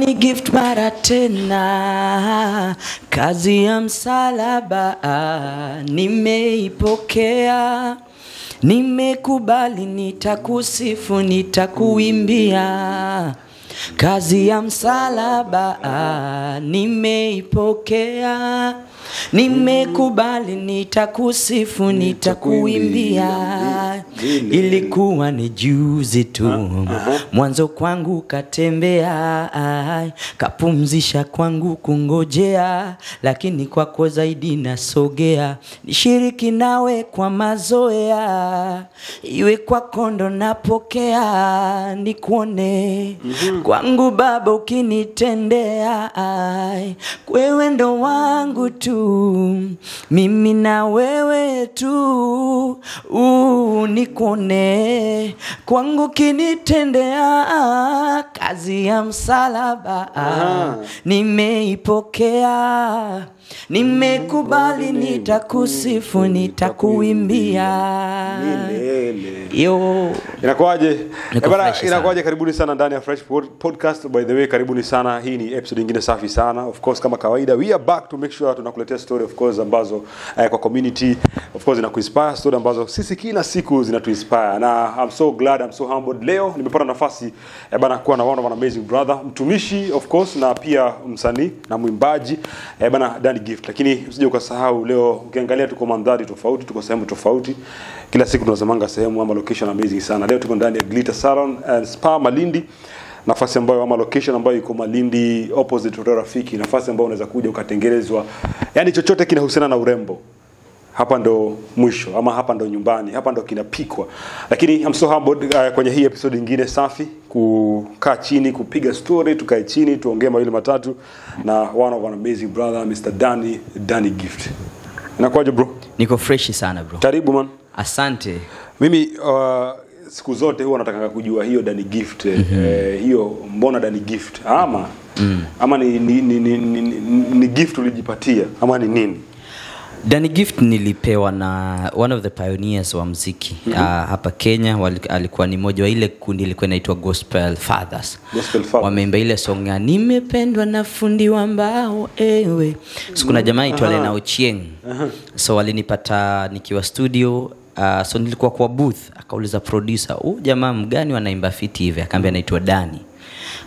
Ni gift mara tena, kazi ya msalaba nimeipokea. Nimekubali, nitakusifu, nitakuimbia. Kazi ya msalaba nimeipokea. Nimekubali, nitakusifu, nitakuimbia. Ilikuwa ni juzi tu, mwanzo kwangu katembea, kapumzisha kwangu kungojea, lakini kwako zaidi nasogea. Nishiriki nawe kwa mazoea, iwe kwa kondo napokea. Nikuone kwangu Baba ukinitendea, wewe ndo wangu tu, mimi na wewe tu. Nikuone kwangu kinitendea, kazi ya msalaba nimeipokea. Nimekubali, nitakusifu, nitakuimbia. Yo, inakuaje? Inakuaje? Karibuni sana ndani ya Fresh Podcast. By the way, karibuni sana. Hii ni episode nyingine safi sana. Of course, kama kawaida, we are back to make sure tunakuletea story of course ambazo kwa community of course inakuinspire, story ambazo sisi kila siku zinatuinspire. Na I'm so glad, I'm so humbled. Leo nimepata nafasi bana kuwa na one of an amazing brother, mtumishi of course na pia msanii na mwimbaji bana Danny Gift. Lakini usije ukasahau, leo ukiangalia tuko mandhari tofauti, tuko sehemu tofauti. Kila siku tunazamanga sehemu ama location amazing sana. Leo tuko ndani ya Glitter Salon and Spa Malindi, nafasi ambayo ama location ambayo iko Malindi opposite Hotel Rafiki, nafasi ambayo unaweza kuja ukatengenezwa, yani chochote kinahusiana na urembo. Hapa ndo mwisho, ama hapa ndo nyumbani, hapa ndo kinapikwa. Lakini I'm so humbled kwenye hii episode nyingine safi, kukaa chini, kupiga story, tukae chini, tuongee mawili matatu na one of an amazing brother, Mr. Danny Gift. Inakuaje bro? Niko fresh sana bro. Karibu man. Asante. Mimi siku zote huwa nataka kujua hiyo Danny Gift, hiyo mbona Danny Gift? Ama ni gift ulijipatia ama ni nini? Danny Gift nilipewa na one of the pioneers wa muziki hapa Kenya. Alikuwa ni mmoja wa ile kundi ilikuwa inaitwa Gospel Fathers. Wameimba ile song ya nimependwa na fundi wa mbao ewe. So kuna jamaa aitwa Lena Ochieng. So walinipata nikiwa studio, so nilikuwa kwa booth, akauliza producer, jamaa mgani wanaimba fiti hivi? Akaambia anaitwa Danny.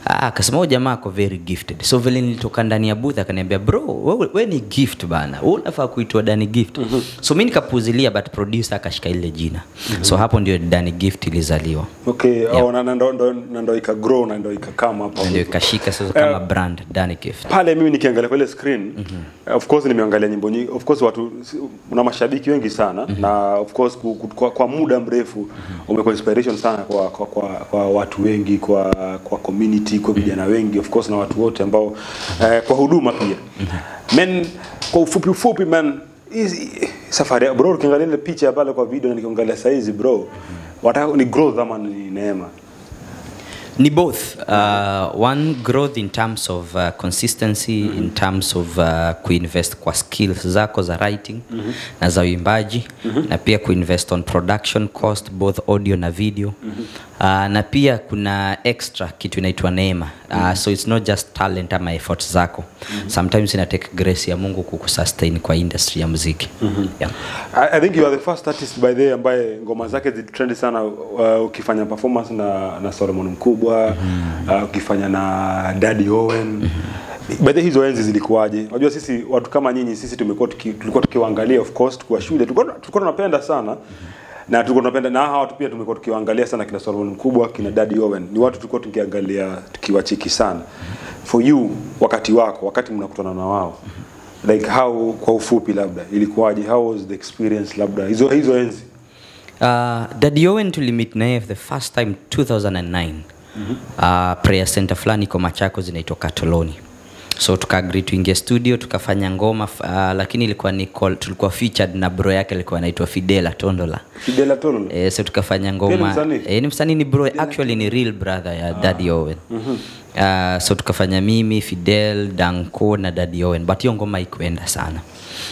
Akasema jamaa ako very gifted. So vile nilitoka ndani ya booth akaniambia, bro wewe ni gift bana, unafaa kuitwa Danny Gift. So mimi nikapuzilia, but producer akashika ile jina. So hapo ndio Danny Gift ilizaliwa. Okay, ndo ikagrow na ndo ikakama hapo. Ndio ikashika sasa kama brand Danny Gift. Pale mimi nikiangalia kwa ile screen, of course nimeangalia nyimbo nyingi. Of course watu una mashabiki wengi sana na of course kwa muda mrefu umekuwa inspiration sana kwa watu wengi, kwa community, kwa vijana wengi of course na watu wote ambao kwa huduma pia. Men kwa ufupi man, safari bro, ukiangalia ile picha pale kwa video na nikiangalia size bro, wataka ni growth ama ni neema? Ni both. One, growth in terms of consistency, in terms of kuinvest kwa skills zako za writing na za uimbaji, na pia kuinvest on production cost, both audio na video. Na pia kuna extra kitu inaitwa neema. So it's not just talent ama effort zako. Sometimes ina take grace ya Mungu kukusustain kwa industry ya muziki. Yeah. I think you are the first artist by the way ambaye ngoma zake zitrend sana, ukifanya performance na Solomon Mkubwa, ukifanya na Daddy Owen. By the hizo enzi zilikuwaje? Unajua sisi watu kama nyinyi, sisi tulikuwa tukiwaangalia of course kwa shule. Tulikuwa tunapenda sana. Na tulikuwa tunapenda na hawa watu pia tumekuwa tukiwaangalia sana, kina Solomon Mkubwa, kina Daddy Owen. Ni watu tulikuwa tukiangalia tukiwachiki sana. For you, wakati mnakutana na wao, like how, kwa ufupi labda ilikuwaje? How was the experience labda hizo enzi? Daddy Owen tulimit naye the first time 2009. Prayer center fulani kwa Machakos inaitwa Katoloni. So tukagree tuingie studio tukafanya ngoma, lakini ilikuwa tulikuwa featured na bro yake alikuwa anaitwa Fidela Tondola. So tukafanya ngoma. Ni msanii, ni bro, actually ni real brother ya Daddy Owen. So tukafanya mimi, Fidel, Danko na Daddy Owen, but hiyo ngoma haikuenda sana.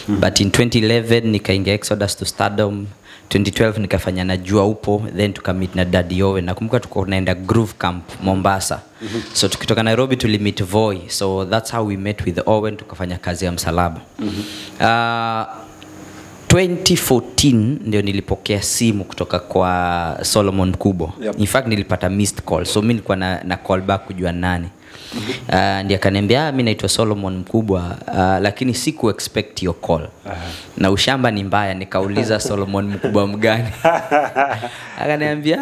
But in 2011 nikaingia Exodus to Stardom, 2012 nikafanya na Jua Upo, then tukamit na Daddy Owen. Nakumbuka tuko naenda Groove Camp Mombasa. So tukitoka Nairobi tulimit Voi. So that's how we met with Owen, tukafanya kazi ya Msalaba. 2014 ndio nilipokea simu kutoka kwa Solomon Mkubwa. In fact nilipata missed call. So mimi nilikuwa na call back kujua nani. Ndiye akaniambia mimi naitwa Solomon Mkubwa, lakini siku expect your call. Na ushamba ni mbaya, nikauliza Solomon Mkubwa mgani? Akaniambia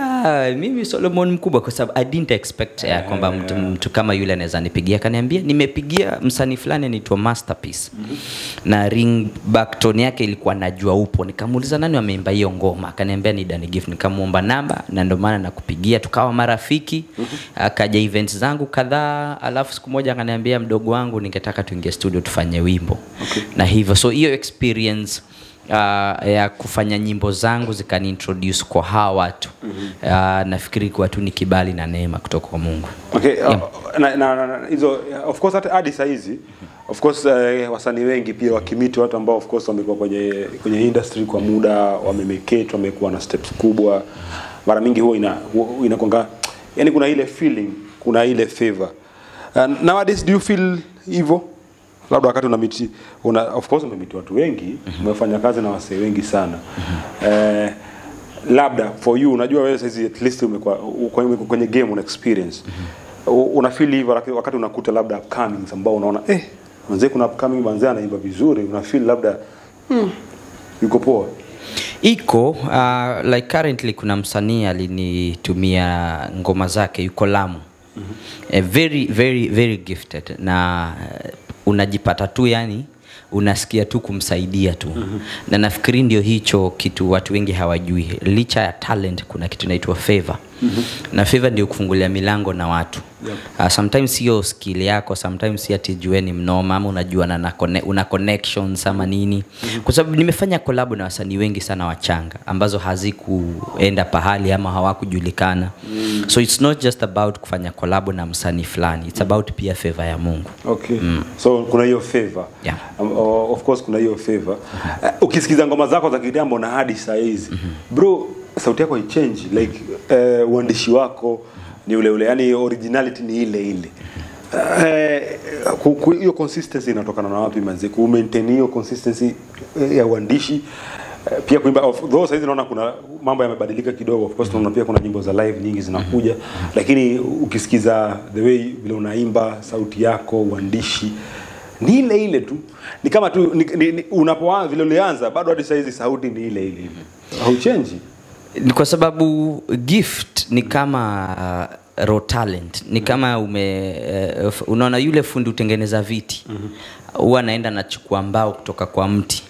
mimi Solomon Mkubwa, kwa sababu I didn't expect kwamba mtu kama yule anaweza nipigia. Akaniambia nimepigia msanii fulani anaitwa Masterpiece. Na ringback yake ilikuwa Najua Upo. Nikamuuliza nani ameimba hiyo ngoma? Akaniambia ni Danny Gift. Nikamuomba namba na ndio maana nakupigia, tukawa marafiki. Akaja events zangu kadhaa, alafu siku moja akaniambia mdogo wangu ningetaka tuingie studio tufanye wimbo. Na hivyo so hiyo experience ya kufanya nyimbo zangu zikani introduce kwa hawa watu. Nafikiri kwa tu ni kibali na neema kutoka kwa Mungu. Okay, na hizo of course hadi saa hizi of course wasanii wengi pia wakimiti watu ambao of course wamekuwa kwenye industry kwa muda, wamemekate, wamekuwa na steps kubwa. Mara mingi huwa inakonga, yani kuna ile feeling, kuna ile favor. Nowadays do you feel hivyo? Labda wakati unamiti of course umemiti watu wengi, umefanya kazi na wasee wengi sana. Labda for you, unajua wewe sasa at least umekuwa kwenye game, una experience. Una feel hivyo wakati unakuta labda upcomings ambao unaona mzee kuna upcoming mzee anaimba vizuri, una feel labda yuko poa? Iko like currently kuna msanii alinitumia ngoma zake, yuko Lamu. Very very very gifted, na unajipata tu yani unasikia tu kumsaidia tu. Na nafikiri ndio hicho kitu watu wengi hawajui. Licha ya talent kuna kitu inaitwa favor. Na favor ndio kufungulia milango na watu. Sometimes sio skill yako, sometimes si ati jueni mnoma ama unajua na una connections ama nini. Kwa sababu nimefanya collab na wasanii wengi sana wachanga ambazo hazikuenda pahali ama hawakujulikana. So it's not just about kufanya collab na msanii fulani, it's about pia favor ya Mungu. Okay. So kuna hiyo favor. Of course kuna hiyo favor. Ukisikiza ngoma zako za kitambo na hadi saa hizi, bro, sauti yako haichange, like uandishi wako ni ule, yani originality ni ile. Hiyo consistency inatokana na wapi manze? Ku maintain hiyo consistency ya uandishi, pia kuimba. Of those hizi naona kuna mambo yamebadilika kidogo. Of course tunaona pia kuna nyimbo za live nyingi zinakuja, lakini ukisikiza the way vile unaimba, sauti yako, uandishi ni ile tu. Ni kama tu unapoanza vile ulianza, bado hadi saa hizi sauti ni ile. Hauchange. Ni kwa sababu gift ni kama raw talent. Ni kama unaona yule fundi utengeneza viti. Huwa anaenda anachukua mbao kutoka kwa mti.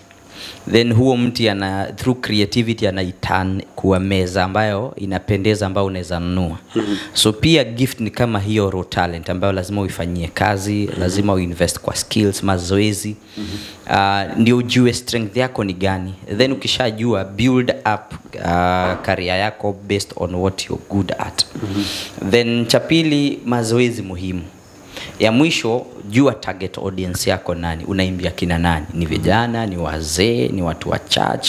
Then huo mti through creativity anaiturn kuwa meza ambayo inapendeza, ambayo unaweza nunua. So pia gift ni kama hiyo raw talent ambayo lazima uifanyie kazi, lazima uinvest kwa skills, mazoezi. Ndio ujue strength yako ni gani. Then ukishajua, build up career yako based on what you're good at. Then cha pili, mazoezi muhimu. Ya mwisho, jua target audience yako nani, unaimbia kina nani, ni vijana, ni wazee, ni watu wa church.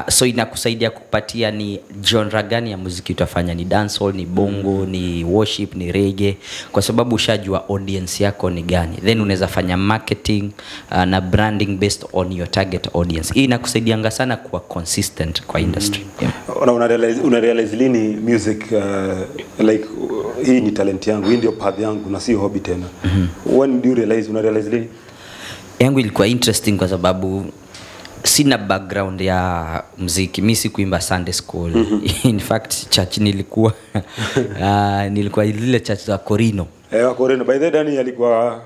So inakusaidia kupatia ni genre gani ya muziki utafanya, ni dancehall, ni bongo, ni worship, ni reggae, kwa sababu ushajua audience yako ni gani. Then unaweza fanya marketing na branding based on your target audience. Hii inakusaidianga sana kuwa consistent kwa industry. Una realize lini music like hii ni talent yangu, hii ndio path yangu na si hobby tena? When do you realize, una realize lini? Yangu ilikuwa interesting kwa sababu sina background ya muziki. Mimi sikuimba Sunday school. In fact church nilikuwa ile church za Korino. Korino. By the Dani alikuwa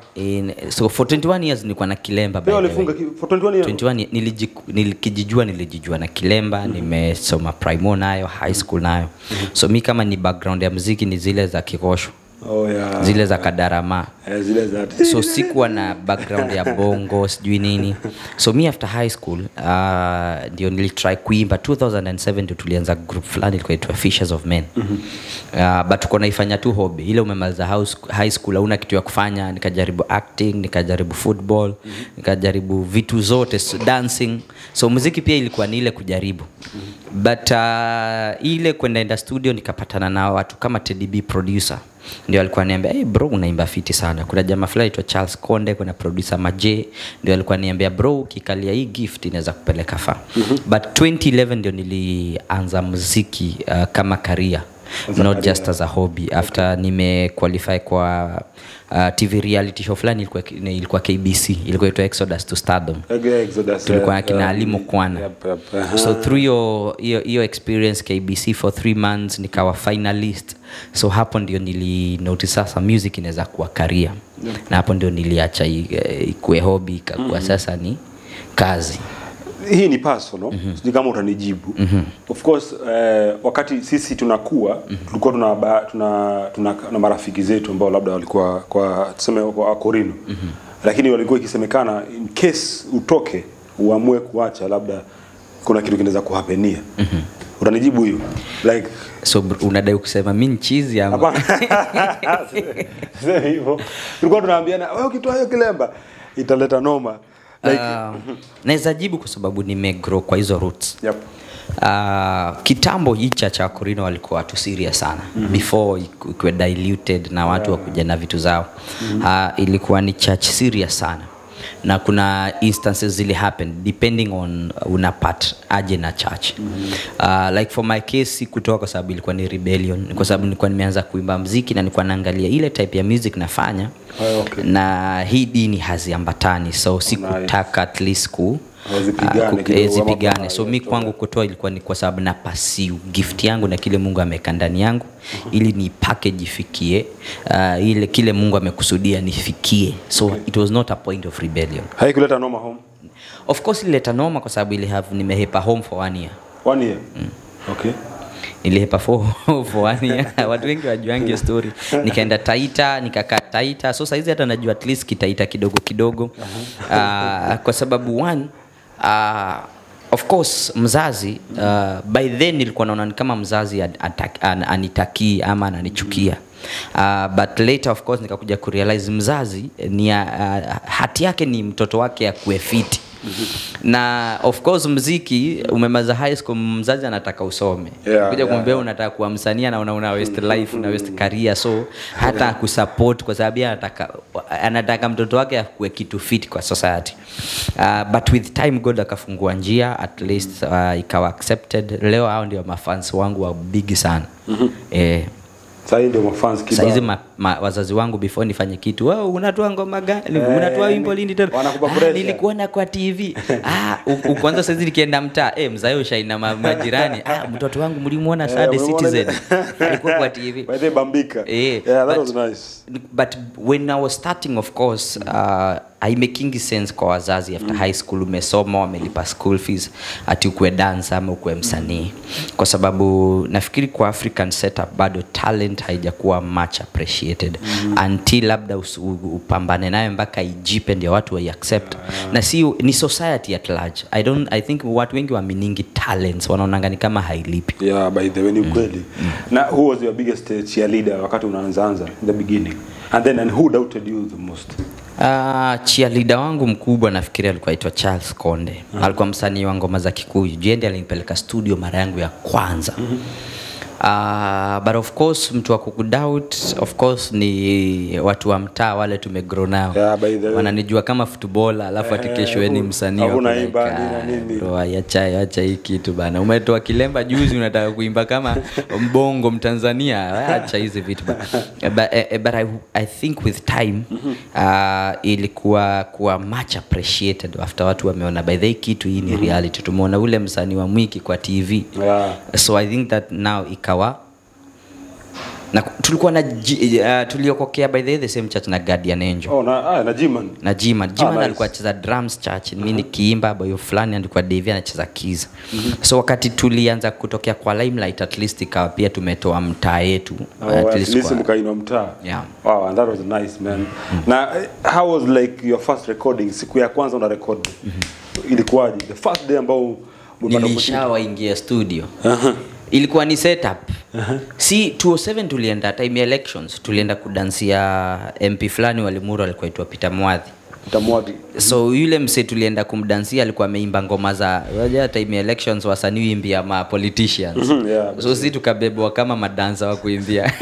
so for 21 years nilikuwa na kilemba. Leo alifunga for 21 years. 21 nilijijua na kilemba. Nimesoma primary nayo, high school nayo. So mimi kama ni background ya muziki ni zile za kikosho. Zile za Kadarama. Zile za. So sikuwa na background ya bongo sijui nini. So me after high school ndio nilitry kuimba. 2007 ndio tulianza group fulani ilikuwa inaitwa Fishers of Men. But tuko naifanya tu hobby. Ile umemaliza high school hauna kitu ya kufanya, nikajaribu acting, nikajaribu football, nikajaribu vitu zote, dancing. So muziki pia ilikuwa ni ile kujaribu. But ile kwenda studio nikapatana na watu kama Teddy B producer. Ndio alikuwa ananiambia, "Hey bro, unaimba fiti sana." Kuna jamaa fulani aitwa Charles Konde, kuna producer Maje, ndio alikuwa ananiambia, "Bro, ukikalia hii gift inaweza kupeleka far." But 2011 ndio nilianza muziki kama career, not just as a hobby. After nime qualify kwa TV reality show fulani ilikuwa KBC, ilikuwa inaitwa Exodus to Stardom. Exodus. Tulikuwa kina Alimo Kwana. So through your experience KBC for 3 months nikawa finalist. So hapo ndio notice sasa music inaweza kuwa career. Na hapo ndio niliacha ikuwe hobby kwa sasa ni kazi. Hii ni personal, sijui kama utanijibu. Of course wakati sisi tunakuwa tulikuwa tuna marafiki zetu ambao labda walikuwa kwa tuseme kwa Korino. Lakini walikuwa ikisemekana in case utoke uamue kuacha labda kuna kitu kinaweza kuhapenia. Utanijibu hiyo? Like so unadai kusema mimi chizi ama? Hapana. Sasa hivyo. Tulikuwa tunaambiana wewe ukitoa hiyo kilemba italeta noma. Like naweza jibu kwa sababu nimegrow kwa hizo roots. Kitambo hicha cha Korino walikuwa watu serious sana. Before ikuwe diluted na watu wakuja na vitu zao. Ilikuwa ni church serious sana. Na kuna instances zile happen depending on una part aje na church. Like for my case kutoka kwa sababu ilikuwa ni rebellion, kwa sababu nilikuwa nimeanza kuimba muziki na nilikuwa naangalia ile type ya music nafanya. Na hii dini haziambatani, so sikutaka at least zipigane. So mimi kwangu kutoa ilikuwa ni kwa sababu na pursue gift yangu na kile Mungu ameweka ndani yangu ili ni package ifikie ile kile Mungu amekusudia nifikie. So it was not a point of rebellion. Haikuleta noma home? Of course ileta noma kwa sababu nimehepa home for 1 year. 1 year? Okay. Nilihepa for 1 year. Watu wengi wajuangi story. Nikaenda Taita, nikakaa Taita. So saizi hata najua at least Kitaita kidogo. Kwa sababu of course mzazi by then nilikuwa naona ni kama mzazi anitaki ama ananichukia. But later of course nikakuja kurealize mzazi ni hati yake ni mtoto wake akuwe fiti. Na of course muziki umemaza high school, mzazi anataka usome. Kuja kumwambia unataka kuwa msanii na una waste life na waste career, so hata kusupport kwa sababu anataka mtoto wake akuwe kitu fit kwa society. But with time God akafungua njia, at least ikawa accepted. Leo hao ndio mafans wangu wa big sana. Sasa ndio mafans kibao. Sasa hizi wazazi wangu before nifanye kitu, "Wewe unatoa ngoma gani? Unatoa wimbo lini tena?" Nilikuona kwa TV. Kwanza sasa nikienda mtaa, mzayo shaina majirani, mtoto wangu mlimuona Saturday Citizen. Alikuwa kwa TV. By the Bambika. That was nice. But when I was starting of course haimaking sense kwa wazazi after high school umesoma wamelipa school fees ati ukwe dance ama ukwe msanii, kwa sababu nafikiri kwa African setup bado talent haijakuwa much appreciated until labda upambane nayo mpaka ijipe ndio watu wa accept. Na ni society at large. I think watu wengi waamingi talents wanaonanga ni kama hailipi. By the way ni kweli. Na who was your biggest cheerleader wakati unaanza in the beginning? And who doubted you the most? Cheerleader wangu mkubwa nafikiri alikuwa aitwa Charles Konde. Alikuwa msanii wa ngoma za Kikuyu. Ndiye alinipeleka studio mara yangu ya kwanza. But of course mtu wa kukudoubt of course ni watu wa mtaa wale tumegrow nao. Wananijua kama footballer alafu ati kesho ni msanii wa kuimba nini. Bro acha hii kitu bana. Umetoa kilemba juzi unataka kuimba kama mbongo Mtanzania. Acha hizi vitu but I think with time ilikuwa much appreciated after watu wameona by the kitu hii ni reality. Tumeona ule msanii wa Mwiki kwa TV. So I think that now ikawa Na tulikuwa na tuliokokea by the same church na Guardian Angel. Na Jiman. Nice. Alikuwa anacheza drums church, mimi nikiimba, boyo fulani alikuwa Davy anacheza keys. So wakati tulianza kutokea kwa Limelight, at least ikawa pia tumetoa mtaa yetu. At least mkainua mtaa. Yeah. Wow, and that was nice, man. Na how was like your first recording? Siku ya kwanza una record. Ilikuwaje? The first day ambao nilishawaingia studio. Ilikuwa ni setup. Si 2007 tulienda time elections, tulienda kudansia MP fulani wa Limuru alikuwa aitwa Peter Mwadhi. So yule mse tulienda kumdansia alikuwa ameimba ngoma za waja time elections wasanii imbia ma politicians. So sisi tukabebwa kama madansa wa kuimbia.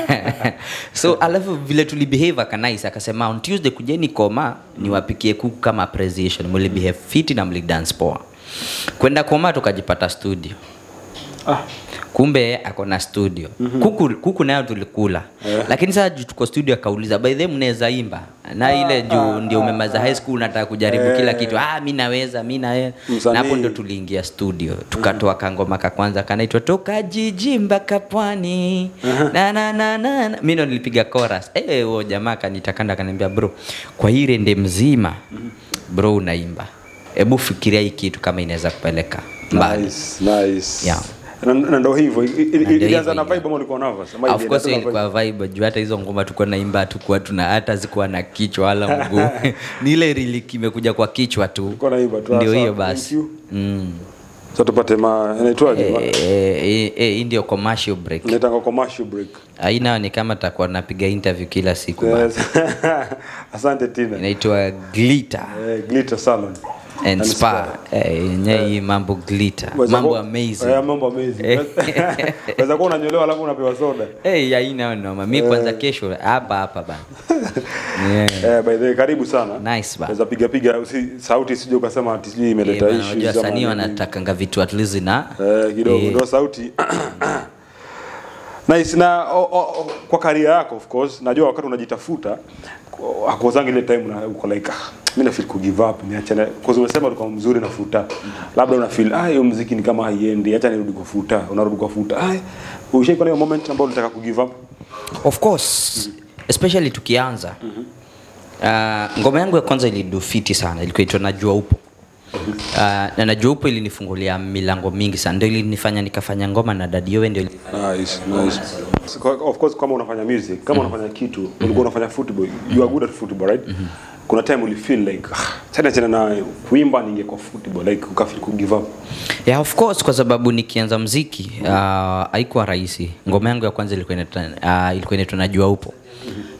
So alafu vile tulibehave akanice akasema on Tuesday kujeni Koma niwapikie kuku kama appreciation, mlibehave fit na mlidance poa. Kwenda Koma tukajipata studio. Kumbe akona studio. Kuku nayo tulikula. Lakini sasa tuko studio akauliza by the way mnaweza imba. Na ile juu ndio umemaliza high school nataka kujaribu kila kitu. Mimi naweza, mimi na yeye. Na hapo ndo tuliingia studio. Tukatoa kangoma ka kwanza kanaitwa Toka Jiji mpaka Pwani. Na. Mimi ndo nilipiga chorus. Huyo jamaa kanitakanda akaniambia bro, kwa hii rende mzima bro unaimba. Hebu fikiria hii kitu kama inaweza kupeleka mbali. Nice. Yeah. Na ndio hivyo ilianza na vibe ambao ulikuwa nervous. Of course ilikuwa vibe juu hata hizo ngoma tulikuwa naimba tukua tuna hata zikuwa na kichwa wala mguu. Ni ile really kimekuja kwa kichwa tu. Ndio hiyo basi. So tupate inaitwaje? Ndio commercial break. Nataka commercial break. Haina ni kama takuwa napiga interview kila siku basi. Asante Tina. Inaitwa Glitter. Glitter Salon and Spa. Nyei mambo glitter. Mambo amazing. Mambo amazing. Waweza kuwa unanyolewa alafu unapewa soda. Haina noma. Mimi kwanza kesho hapa bana. By the way karibu sana. Nice bana. Waweza piga sauti isije ukasema ati sijui imeleta issues. Unajua wasanii wanatakanga vitu at least na kidogo ndio sauti. Nice. Na kwa career yako of course najua wakati unajitafuta hakuwazangi ile time na uko like mimi na feel ku give up niachane kwa sababu umesema ulikuwa mzuri na futa labda una feel hiyo muziki ni kama haiendi acha nirudi kwa futa unarudi kwa futa ushaiko na hiyo moment ambayo unataka ku give up? Of course especially tukianza ngoma yangu ya kwanza ilido fiti sana ilikuwa inaitwa Najua Upo. Na Najua Upo ilinifungulia milango mingi sana ndio ilinifanya nikafanya ngoma na Daddy Owen ndio. Nice. Of course kama unafanya music kama unafanya kitu ulikuwa unafanya football you are good at football right? Kuna time uli feel like tena na kuimba ningekuwa football like ukafeel ku give up? Yeah of course kwa sababu nikianza muziki haikuwa rahisi. Ngoma yangu ya kwanza ilikuwa inaitwa Najua Upo.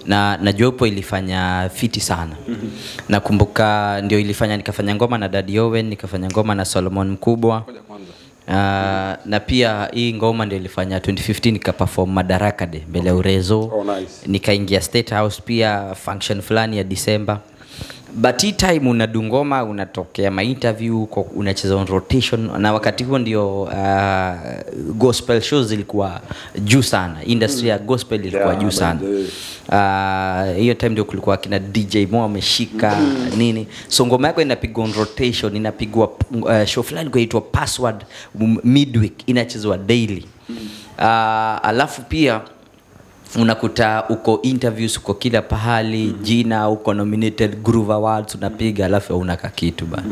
Na Najua Upo ilifanya fiti sana. Nakumbuka ndio ilifanya nikafanya ngoma na Daddy Owen, nikafanya ngoma na Solomon Mkubwa. Na pia hii ngoma ndio ilifanya 2015 nikaperform Madaraka Day mbele Urezo. Nice. Nikaingia State House pia function fulani ya December. But hii time unadungoma unatokea ma interview unacheza on rotation na wakati huo ndio gospel shows ilikuwa juu sana. Industry ya gospel ilikuwa juu sana. Hiyo time ndio kulikuwa kina DJ Mo ameshika nini. So ngoma yako inapigwa on rotation, inapigwa show fulani inaitwa Password midweek inachezwa daily. Alafu pia unakuta uko interviews uko kila pahali jina uko nominated Groove Awards unapiga alafu unaka kitu bana.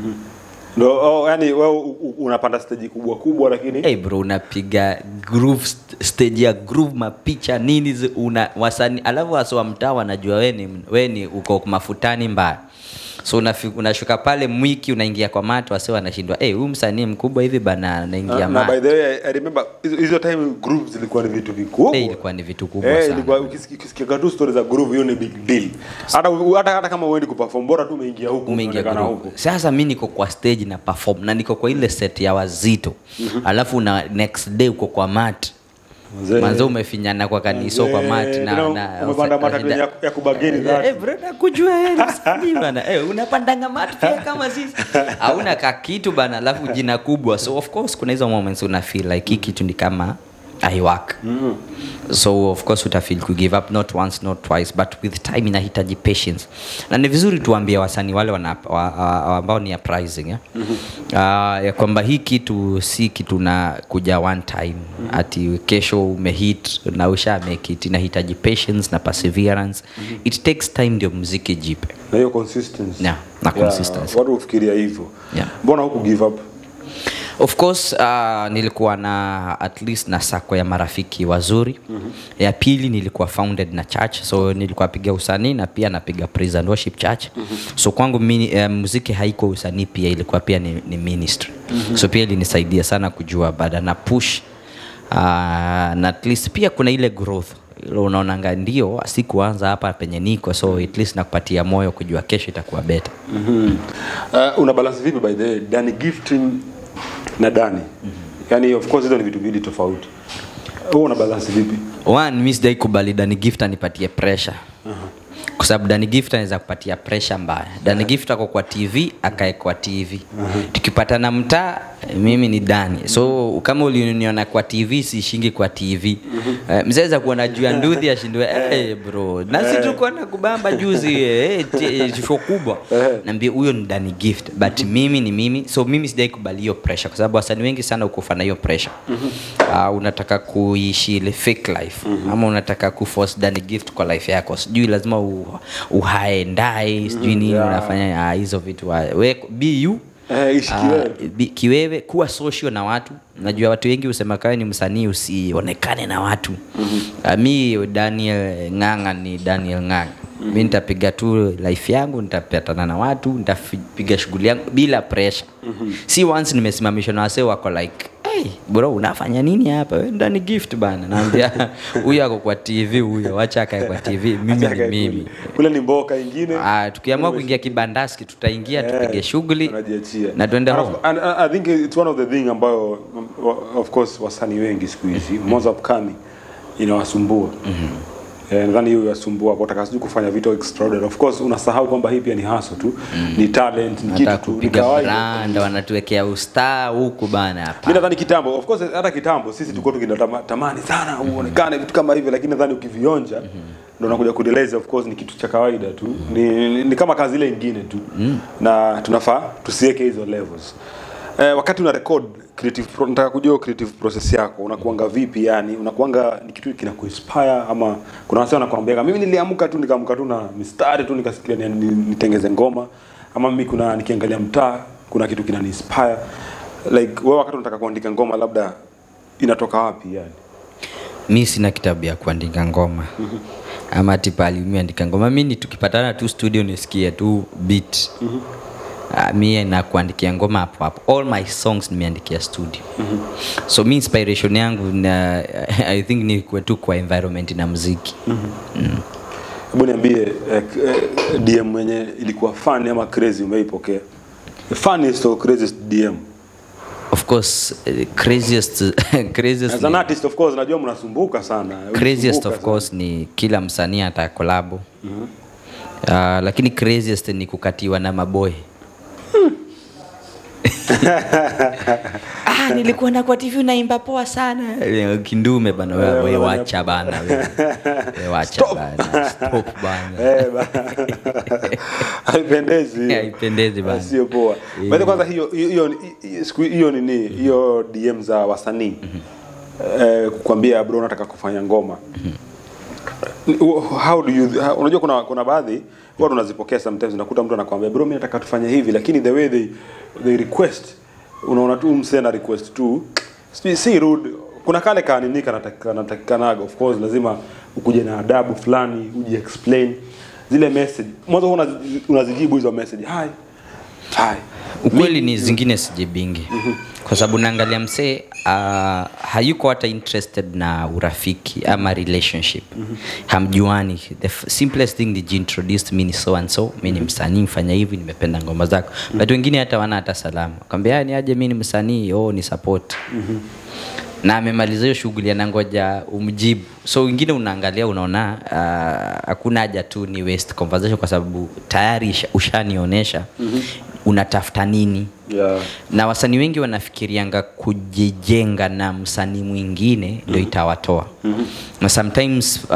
No, yani wewe unapanda stage kubwa lakini bro unapiga groove stage ya groove mapicha nini wasanii alafu waswa mtaa wanajua wewe ni uko mafutani mbaya. So unashuka pale mwiki unaingia kwa mato wase wanashindwa huyu msanii mkubwa hivi bana anaingia mato. By the way I remember hizo time grooves zilikuwa ni vitu vikubwa. Ilikuwa ni vitu kubwa sana. Ilikuwa ukisikia katu stories za groove hiyo ni big deal. Hata kama uendi kuperform bora tu umeingia huko. Sasa mimi niko kwa stage na perform na niko kwa ile set ya wazito. Alafu na next day uko kwa mat. Manzo umefinyana kwa kaniso kwa mat na umepanda mat ya kubageni that. Bro nakujua msanii bana. Unapandanga mat pia kama sisi. Hauna kitu bana alafu jina kubwa. So of course kuna hizo moments una feel like hiki kitu ni kama I work. So of course utafeel ku give up not once not twice, but with time inahitaji patience. Na ni vizuri tuambie wasanii wale ambao ni uprising ya kwamba hii kitu si kitu na kuja one time ati kesho umehit na usha make it. Inahitaji patience na perseverance. It takes time ndio muziki jipe. Na hiyo consistency. Na consistency. Watu ufikiria hivyo. Mbona huku give up? Of course nilikuwa na at least na sako ya marafiki wazuri. Ya pili nilikuwa founded na church, so nilikuwa piga usanii na pia napiga praise and worship church. So kwangu muziki haiko usanii, pia ilikuwa pia ni ministry. So pia ilinisaidia sana kujua baada na push na at least pia kuna ile growth. Unaonanga ndio sikuanza hapa penye niko, so at least nakupatia moyo kujua kesho itakuwa better. Una balance vipi by the Danny Gifting na Danny? Yani of course hizo ni vitu viwili tofauti. Wewe una balance vipi? One, mimi sidai kubali Danny Gifter nipatie pressure. Kwa sababu Danny Gifter anaweza kupatia pressure mbaya. Danny Gifter kwa TV akae kwa TV. Tukipatana mtaa mimi ni Danny. So kama uliniona kwa TV sishingi kwa TV. Mzee kuona juu ya nduthi ashindwe bro. Na sisi tulikuwa na kubamba juzi show kubwa. Naambia huyo ni Danny Gifter, but mimi ni mimi. So mimi sidai kubali hiyo pressure kwa sababu wasanii wengi sana ukufa na hiyo pressure. Unataka kuishi ile fake life ama unataka kuforce Danny Gift kwa life yako. Sijui lazima uhaendai sijui nini unafanya hizo vitu. Wewe be you, kiwewe, kuwa social na watu. Najua watu wengi usema kawe ni msanii usionekane na watu. Mi Daniel Nganga ni Daniel Nganga. Mimi nitapiga tu life yangu, nitapatana na watu, nitapiga shughuli yangu bila pressure. Si once nimesimamishwa na wase wako like, hey bro unafanya nini hapa? Wewe Danny Gift bana. Naambia huyu ako kwa TV, huyo acha akae kwa TV, mimi ni mimi. Kule ni mboka nyingine. Tukiamua kuingia kibandaski tutaingia tupige shughuli na tuende home. And I think it's one of the thing ambayo of course wasanii wengi siku hizi most upcoming inawasumbua. Nadhani hiyo yasumbua kwa utakaji kufanya vitu extraordinary. Of course unasahau kwamba hii pia ni hustle tu, ni talent, ni kitu tu, ni kawaida. Ndio wanatuwekea ustaa huku bana hapa. Mimi nadhani kitambo, of course hata kitambo sisi tulikuwa tunatamani sana uonekane vitu kama hivyo, lakini nadhani ukivionja ndio unakuja kudeleza. Of course ni kitu cha kawaida tu, ni kama kazi ile nyingine tu, na tunafaa tusiweke hizo levels. Wakati una record creative nataka kujua creative process yako unakuanga vipi? Yani unakuanga ni kitu kinakuinspire ama kuna watu wanakuambia mimi niliamka tu nikaamka tu na mistari tu nikasikia nitengeze ngoma, ama mimi kuna nikiangalia mtaa kuna kitu kinaniinspire? Like wewe wakati unataka kuandika ngoma labda inatoka wapi yani? Mimi sina kitabu ya kuandika ngoma. Ama tipali mimi andika ngoma. Mimi tukipatana tu studio nisikie tu beat. Mimi na kuandikia ngoma hapo hapo. All my songs nimeandikia studio. So mi inspiration yangu na I think ni kwa environment na muziki. Hebu niambie DM mwenye ilikuwa fun ama crazy umeipokea? Funniest or craziest DM? Of course craziest as an artist of course najua mnasumbuka sana. Craziest of course ni kila msanii ata collab. Lakini craziest ni kukatiwa na maboy. Nilikuwa na kwa TV unaimba poa sana. Kindume bana wewe wacha bana wewe wacha bana. Stop bana. Haipendezi bana. Sio poa. Basi kwanza hiyo nini hiyo DM za wasanii kukwambia bro nataka kufanya ngoma. How do you unajua kuna baadhi watu unazipokea sometimes unakuta mtu anakuambia bro mimi nataka tufanye hivi, lakini the way they request unaona tu msena request tu si rude. Kuna kale kanini kanatakikanaga, of course lazima ukuje na adabu fulani uje explain zile message mwanzo unazijibu hizo message hi ukweli ni zingine sijibingi kwa sababu naangalia msee hayuko hata interested na urafiki ama relationship. Hamjuani. The simplest thing they introduced me ni so and so, mimi ni msanii mfanya hivi nimependa ngoma zako. But wengine hata wana hata salamu. Akamwambia ni aje mimi ni msanii, ni support. na amemaliza hiyo shughuli anangoja umjibu. So wengine unaangalia unaona hakuna haja tu ni waste conversation kwa sababu tayari ushanionyesha unatafuta nini. Na wasanii wengi wanafikirianga kujijenga na msanii mwingine ndio itawatoa. Na sometimes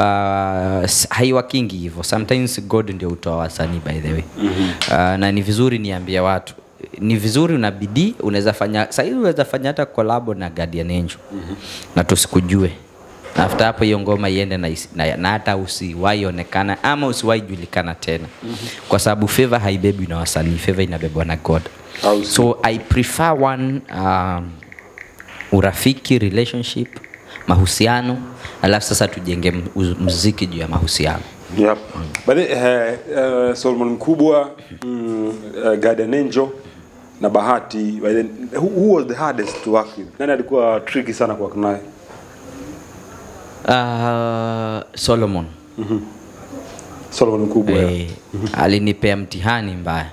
haiwakingi hivyo. Sometimes God ndio utoa wasanii by the way. Na ni vizuri niambia watu ni vizuri unabidi unaweza fanya sasa hivi unaweza fanya hata collab na Guardian Angel na tusikujue. After hapo hiyo ngoma iende na hata usiwahi onekana ama usiwahi julikana tena. Kwa sababu favor haibebi na wasanii, favor inabebwa na God. So I prefer one urafiki, relationship, mahusiano, alafu sasa tujenge muziki juu ya mahusiano. Yep. But Solomon Mkubwa, Guardian Angel na Bahati, who was the hardest to work with? Nani alikuwa tricky sana kwa naye? Solomon. Solomon Mkubwa. Alinipea mtihani mbaya.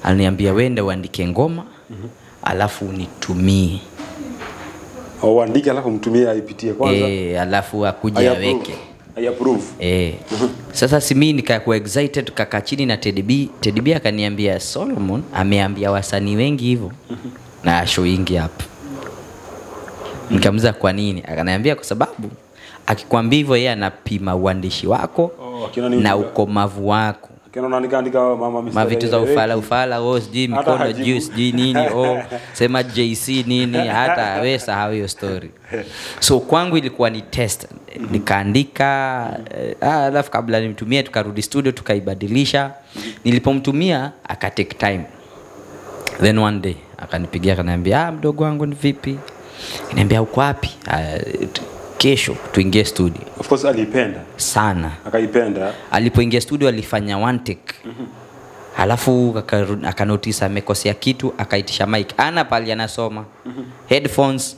Aliniambia wende uandike ngoma, alafu unitumie. Uandike alafu mtumie aipitie kwanza. Alafu akuje aweke. I approve. Sasa si mimi nikakuwa excited tukakaa chini na Teddy B akaniambia Solomon ameambia wasanii wengi hivyo. Na showing up. Nikamza kwa nini? Akaniambia kwa sababu akikwambia hivyo yeye anapima uandishi wako na ukomavu wako. Andika mama Mr. Mavitu za ufala sijui mikono juice sijui nini sema JC nini hata wewe sahau hiyo story. So kwangu ilikuwa ni test. Nikaandika alafu kabla nimtumie tukarudi studio tukaibadilisha. Nilipomtumia akatake time. Then one day akanipigia akaniambia mdogo wangu ni vipi? Niambia uko wapi? Kesho tuingie studio. Of course alipenda sana. Akaipenda. Alipoingia studio alifanya one take. Halafu akanotice amekosea kitu, akaitisha mic. Ana pale anasoma. Headphones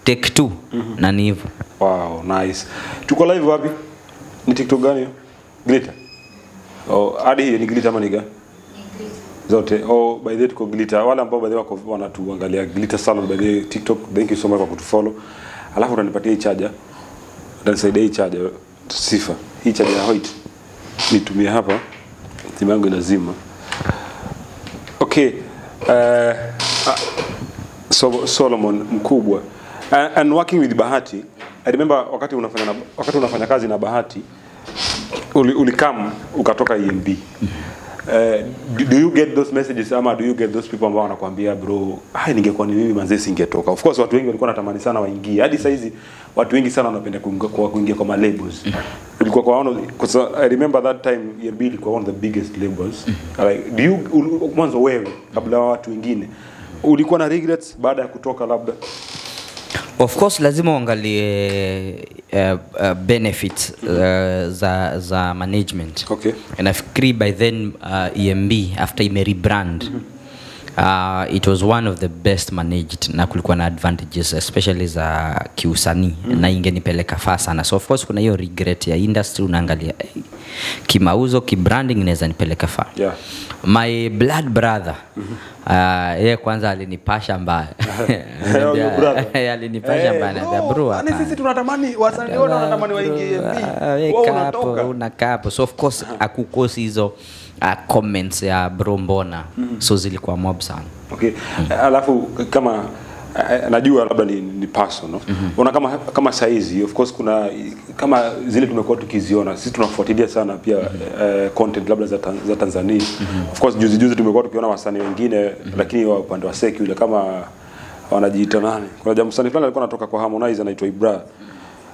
take 2 na ni hivyo. Wow, nice. Tuko live wapi? Ni TikTok gani hiyo? Glitter. Hadi ni Glitter ama ni gani? Zote. By the way tuko Glitter. Wale ambao by the way wako wanatuangalia Glitter Salon by the TikTok. Thank you so much kwa kutufollow. Alafu utanipatia hii charger. Utanisaidia hii charger Sifa. Hii charger ya Hoyt. Nitumie hapa. Simu yangu inazima. Okay. Solomon Mkubwa. And working with Bahati. I remember wakati unafanya kazi na Bahati ulikam ukatoka EMB. Do you get those messages ama do you get those people ambao wanakuambia bro ningekuwa ni mimi manze singetoka? Of course watu wengi walikuwa wanatamani sana waingie. Hadi sasa hizi watu wengi sana wanapenda kuingia kwa labels. Ulikuwa kwa one because I remember that time EMB ilikuwa one of the biggest labels. Like do you mwanzo wewe kabla watu wengine ulikuwa na regrets baada ya kutoka labda? Of course lazima uangalie benefits za management. Okay. And I think by then EMB after ime rebrand it was one of the best managed na kulikuwa na advantages especially za kiusanii na ingenipeleka fast sana. So of course kuna hiyo regret ya industry unaangalia kimauzo kibranding inaweza nipeleka far. Yeah. My blood brother yeye kwanza alinipasha mbaya. Alinipasha mbaya na bro. Sisi tunatamani wasanii wote wanatamani waingie EMB. Wao unatoka. Unakapo. So of course akukosi hizo comments ya bro mbona. So zilikuwa mob sana. Okay. Alafu kama najua labda ni personal. Una kama size of course kuna kama zile tumekuwa tukiziona. Sisi tunafuatilia sana pia content labda za Tanzania. Of course juzi tumekuwa tukiona wasanii wengine lakini wa upande wa Seki yule kama wanajiita nani? Kuna jamaa msanii fulani alikuwa anatoka kwa Harmonize anaitwa Ibra.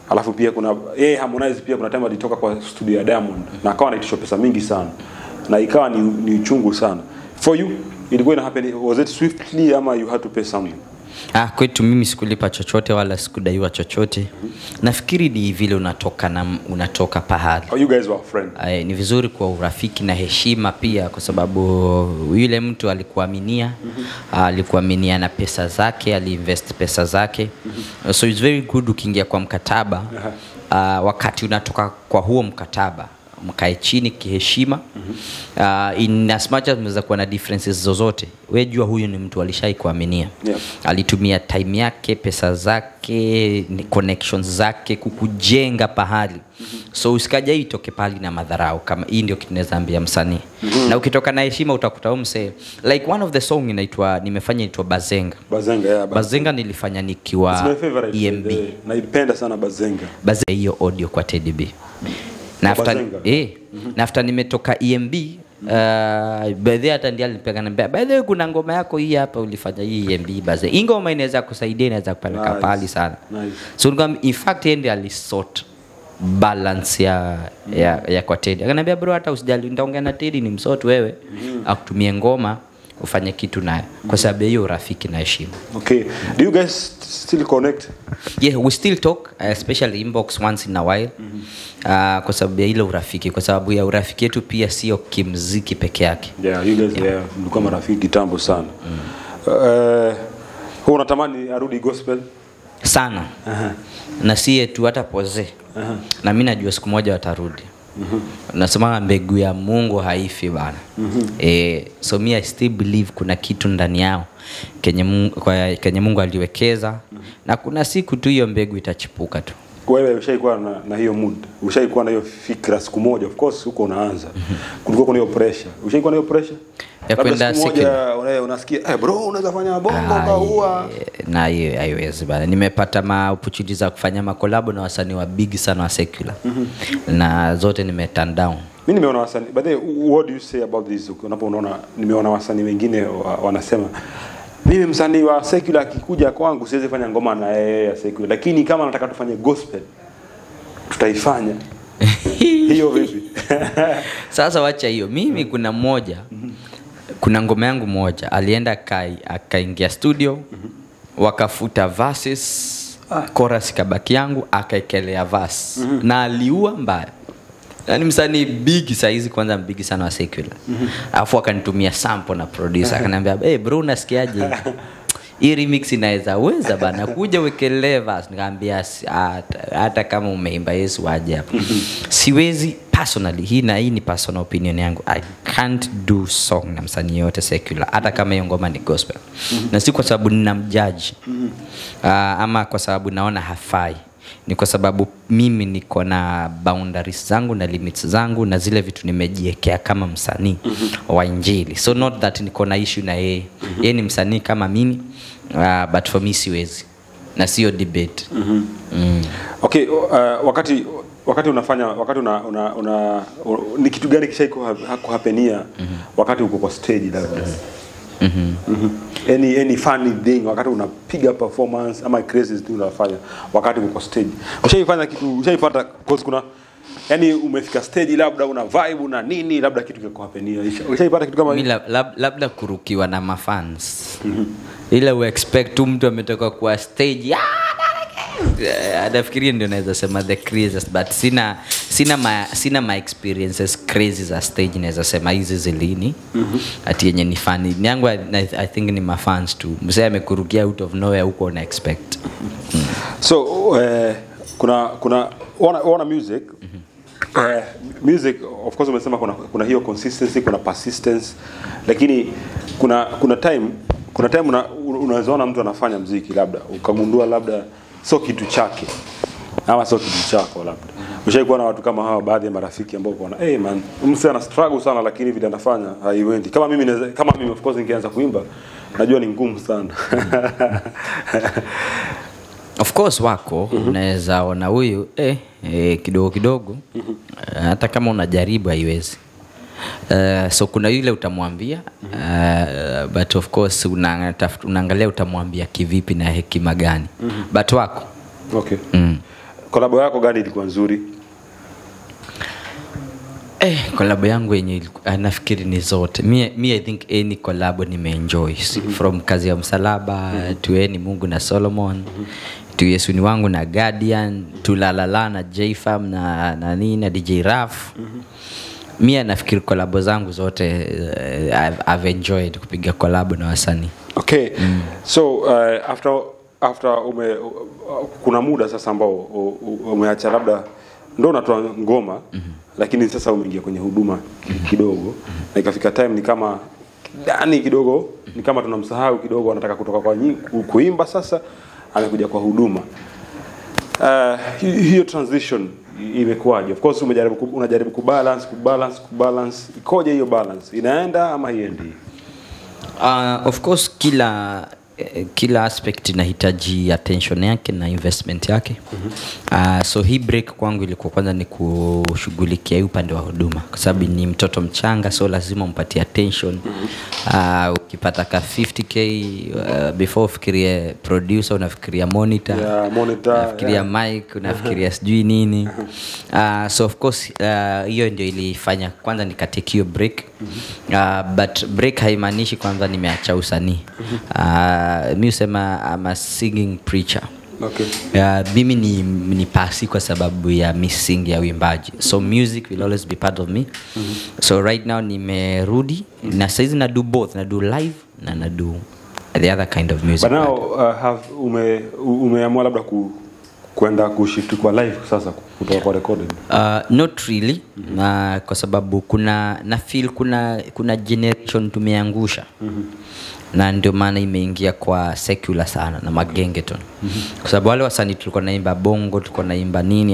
Alafu pia kuna Harmonize pia kuna time alitoka kwa studio ya Diamond na akawa anaitishwa pesa mingi sana. Na ikawa ni uchungu sana. For you ilikuwa ina happen, was it swiftly ama you had to pay something? Kwetu mimi sikulipa chochote wala sikudaiwa chochote. Nafikiri ni vile unatoka pahali. You guys were friends. Ni vizuri kwa urafiki na heshima pia kwa sababu yule mtu alikuaminia, alikuaminia na pesa zake, aliinvest pesa zake. So it's very good ukiingia kwa mkataba. Wakati unatoka kwa huo mkataba mkae chini kiheshima. In as much as mnaweza kuwa na differences zozote, wewe jua huyu ni mtu alishaikuaminia. Alitumia time yake, pesa zake, connections zake kukujenga pahali. So usikaja itoke pali na madharau, kama hii ndio kinaweza ambia msanii. Na ukitoka na heshima utakuta mse like one of the song nimefanya inaitwa Bazenga. Bazenga nilifanya nikiwa EMB. Naipenda sana Bazenga. Bazenga hiyo audio kwa Teddy B. Na after nimetoka EMB, by the hata ndiye alinipiga namba, by the way kuna ngoma yako hii hapa ulifanya hii EMB Bazenga. Hii ngoma inaweza kusaidia, inaweza kupeleka pali sana. So ngoma in fact ndiye alisort balance ya kwa Teddy. Akaniambia bro, hata usijali, nitaongea na Teddy ni msort wewe akutumie ngoma ufanye kitu naye, kwa sababu hiyo urafiki na heshima. Okay, do you guys still connect? Yeah, we still talk, especially inbox once in a while. Kwa sababu ya ile urafiki, kwa sababu ya urafiki yetu pia sio kimuziki peke yake. Yeah, you guys mlikuwa marafiki kitambo sana. Huwa unatamani arudi gospel sana? Na sie tu hata Poze. Na mimi najua siku moja watarudi. Nasema mbegu ya Mungu haifi bana. So me I still believe kuna kitu ndani yao kenye Mungu aliwekeza, na kuna siku tu hiyo mbegu itachipuka tu. Wewe ushaikuwa na hiyo mood, ushaikuwa na hiyo fikra siku moja, of course huko unaanza. Kulikuwa kuna hiyo pressure. Ushaikuwa na hiyo pressure? Ya kwenda siku moja unasikia bro unaweza fanya bongo kaua. Na hiyo haiwezi bana. Nimepata opportunities za kufanya makolabo na wasanii wa big sana wa secular. Na zote turn down. Mimi nimeona wasanii, but what do you say about this? Unapoona nimeona wasanii wengine wanasema mimi msanii wa secular akikuja kwangu siwezi fanya ngoma na yeye ya secular, lakini kama nataka tufanye gospel tutaifanya. Hiyo vipi? Sasa wacha hiyo. Mimi kuna ngoma yangu moja alienda akaingia studio, wakafuta verses, chorus kabaki yangu, akaekelea verse na aliua mbaya. Yaani msanii big size, kwanza big sana wa secular. Alafu akanitumia sample na producer akaniambia bro unasikiaje? Hii remix inaweza bana kuja wekelee verse. Nikamwambia hata kama umeimba Yesu aje hapa. Siwezi personally, hii ni personal opinion yangu. I can't do song na msanii yote secular hata kama hiyo ngoma ni gospel. Na si kwa sababu ninamjudge ama kwa sababu naona hafai. Ni kwa sababu mimi niko na boundaries zangu na limits zangu na zile vitu nimejiwekea kama msanii wa injili. So not that niko na issue na yeye. Yeye ni msanii kama mimi, but for me siwezi. Na sio debate. Okay, wakati unafanya ni kitu gani kishaiko hapenia wakati uko kwa stage labda? Any funny thing wakati unapiga performance ama crazy thing unafanya wakati uko stage? Ushaifanya kitu, ushaipata cause kuna yani umefika stage labda una vibe na nini, labda kitu kiko hapenia? Ushaipata kitu kama mimi labda kurukiwa na mafans. Ile we expect mtu ametoka kwa stage anafikiria ndio naweza sema the craziest, but sina my experiences crazy za stage naweza sema hizi zilini ati yenye ni funny yangu. I think ni mafans tu msee amekurukia out of nowhere huko una expect. So kuna wana music music of course umesema kuna hiyo consistency, kuna persistence, lakini kuna time unaweza ona mtu anafanya muziki labda ukagundua labda sio kitu chake ama sio kitu chako labda. Ushaikuwa na watu kama hawa, baadhi ya marafiki ambao wana man mse ana struggle sana lakini vile anafanya haiwendi. Kama mimi of course ningeanza kuimba najua ni ngumu sana. Of course wako unaweza ona huyu kidogo hata kama unajaribu haiwezi. So kuna yule utamwambia but of course unaangalia utamwambia kivipi na hekima gani. But wako okay. Collab yako gani ilikuwa nzuri? Collab yangu yenye nafikiri ni zote. Me I think any collab nimeenjoy. From Kazi ya Msalaba to Eni Mungu na Solomon to Yesu ni wangu na Guardian to Lalala na J-Fam na nini na DJ Raf. Mimi nafikiri collab zangu zote I've enjoyed kupiga collab na wasanii. Okay. So after kuna muda sasa ambao umeacha labda ndio unatoa ngoma lakini sasa umeingia kwenye huduma kidogo na ikafika time ni kama ndani kidogo ni kama tunamsahau kidogo, anataka kutoka kwa kuimba, sasa amekuja kwa huduma. Hiyo transition imekuwaje? Of course unajaribu kubalance, ikoje hiyo balance? Inaenda ama haiendi? Of course kila aspect inahitaji attention yake na investment yake. So hii break kwangu ilikuwa kwanza ni kushughulikia upande wa huduma kwa sababu ni mtoto mchanga, so lazima umpatie attention. Ukipata ka 50k before ufikirie producer, unafikiria monitor, unafikiria mic, unafikiria sijui nini. So of course hiyo ndio ilifanya kwanza nikatake hiyo break. But break haimaanishi kwanza nimeacha usanii. Mimi husema I'm a singing preacher. Okay. Mimi ni pasi kwa sababu ya missing ya uimbaji. So music will always be part of me. So right now nimerudi na saizi na do both, na do live na do the other kind of music. But now umeamua labda kwenda kushift kwa live sasa kutoka kwa recording? Not really. Kwa sababu kuna feel kuna generation tumeangusha. Na ndio maana imeingia kwa secular sana na magengeton. Kwa sababu wale wasanii tulikuwa naimba bongo, tulikuwa naimba nini,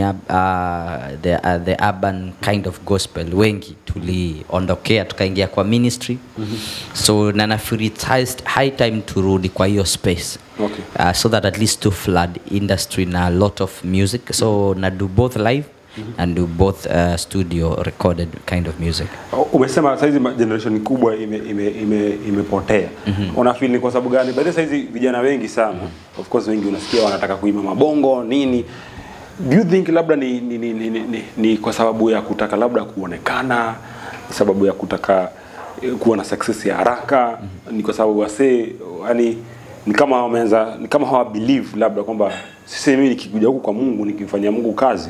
the urban kind of gospel, wengi tuliondokea tukaingia kwa ministry. So na feel it's high time to rudi kwa hiyo space. Okay. So that at least to flood industry na a lot of music. So na do both live and do both studio recorded kind of music. Umesema saizi generation kubwa imepotea. Unafeel ni kwa sababu gani? Baadhi saizi vijana wengi sana, of course wengi unasikia wanataka kuimba mabongo nini. Do you think labda ni kwa sababu ya kutaka labda kuonekana, sababu ya kutaka kuwa na success ya haraka, ni kwa sababu wase yani ni kama wameanza, ni kama hawa believe labda kwamba sisi mimi nikikuja huku kwa Mungu, nikifanyia Mungu kazi,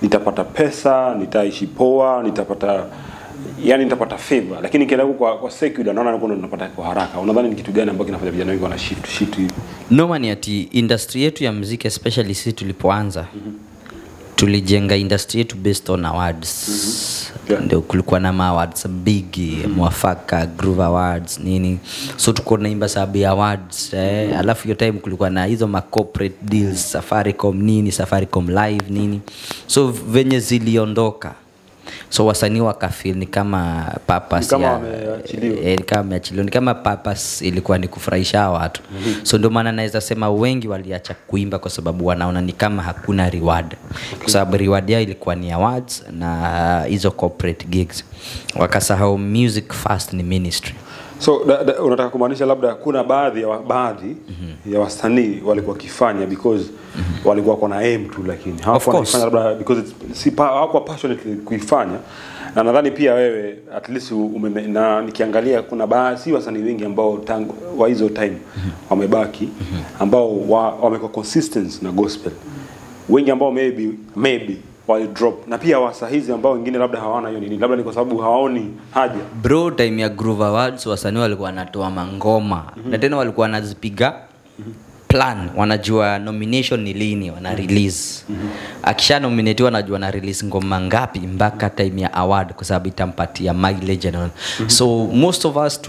nitapata pesa, nitaishi poa, nitapata favor, lakini nikienda huko kwa secular naona niko napata kwa haraka. Unadhani ni kitu gani ambacho kinafanya vijana wengi wana shift hivi? Normally ati industry yetu ya muziki, especially sisi tulipoanza, tulijenga industry yetu based on awards. Ndio kulikuwa na awards big, Mwafaka, Groove Awards nini. So tuko naimba sababu ya awards. Alafu hiyo time kulikuwa na hizo ma corporate deals, Safaricom nini, Safaricom live nini. So venye ziliondoka, so wasanii wakafeel ni kama purpose ni kama purpose ilikuwa ni kufurahisha watu. So ndio maana naweza sema wengi waliacha kuimba kwa sababu wanaona ni kama hakuna reward. Kwa sababu reward yao ilikuwa ni awards na hizo corporate gigs. Wakasahau music first ni ministry. So unataka kumaanisha labda kuna baadhi ya wasanii walikuwa kifanya because walikuwa kuna aim tu, lakini hawakufanya labda because hawakuwa passionate kuifanya. Na nadhani pia wewe at least na nikiangalia kuna baadhi si wasanii wengi ambao tangu wa hizo time wamebaki, ambao wamekuwa consistent na gospel. Wengi ambao maybe wali drop, na pia wasahizi ambao wengine labda hawana hiyo nini, labda ni kwa sababu hawaoni haja. Bro, time ya Groove Awards wasanii walikuwa wanatoa mangoma na tena walikuwa wanazipiga plan, wanajua nomination ni lini wana release. Akisha nominate wanajua na release ngoma ngapi mpaka time ya award, kwa sababu itampatia mileage and all. So most of us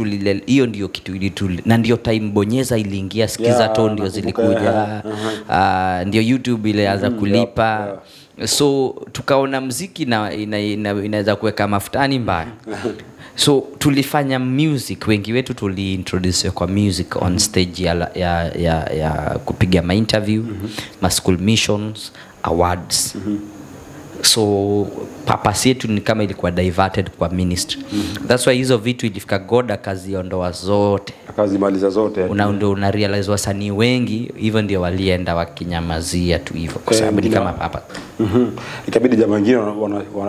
hiyo ndio kitu na ndio time Bonyeza iliingia, Skiza Tone ndio zilikuja, ndio YouTube ile anza kulipa. So tukaona muziki inaweza kuweka mafutani mbaya. So tulifanya music, wengi wetu tuliintroduce kwa music on stage ya kupiga ma interview, ma school missions, awards. So purpose yetu ni kama ilikuwa diverted kwa ministry. That's why hizo vitu ilifika God akaziondoa zote, akazimaliza zote. Una realize wasanii wengi hivyo ndio walienda wakinyamazia tu hivyo kwa sababu ni kama papa. Ikabidi jamaa wengine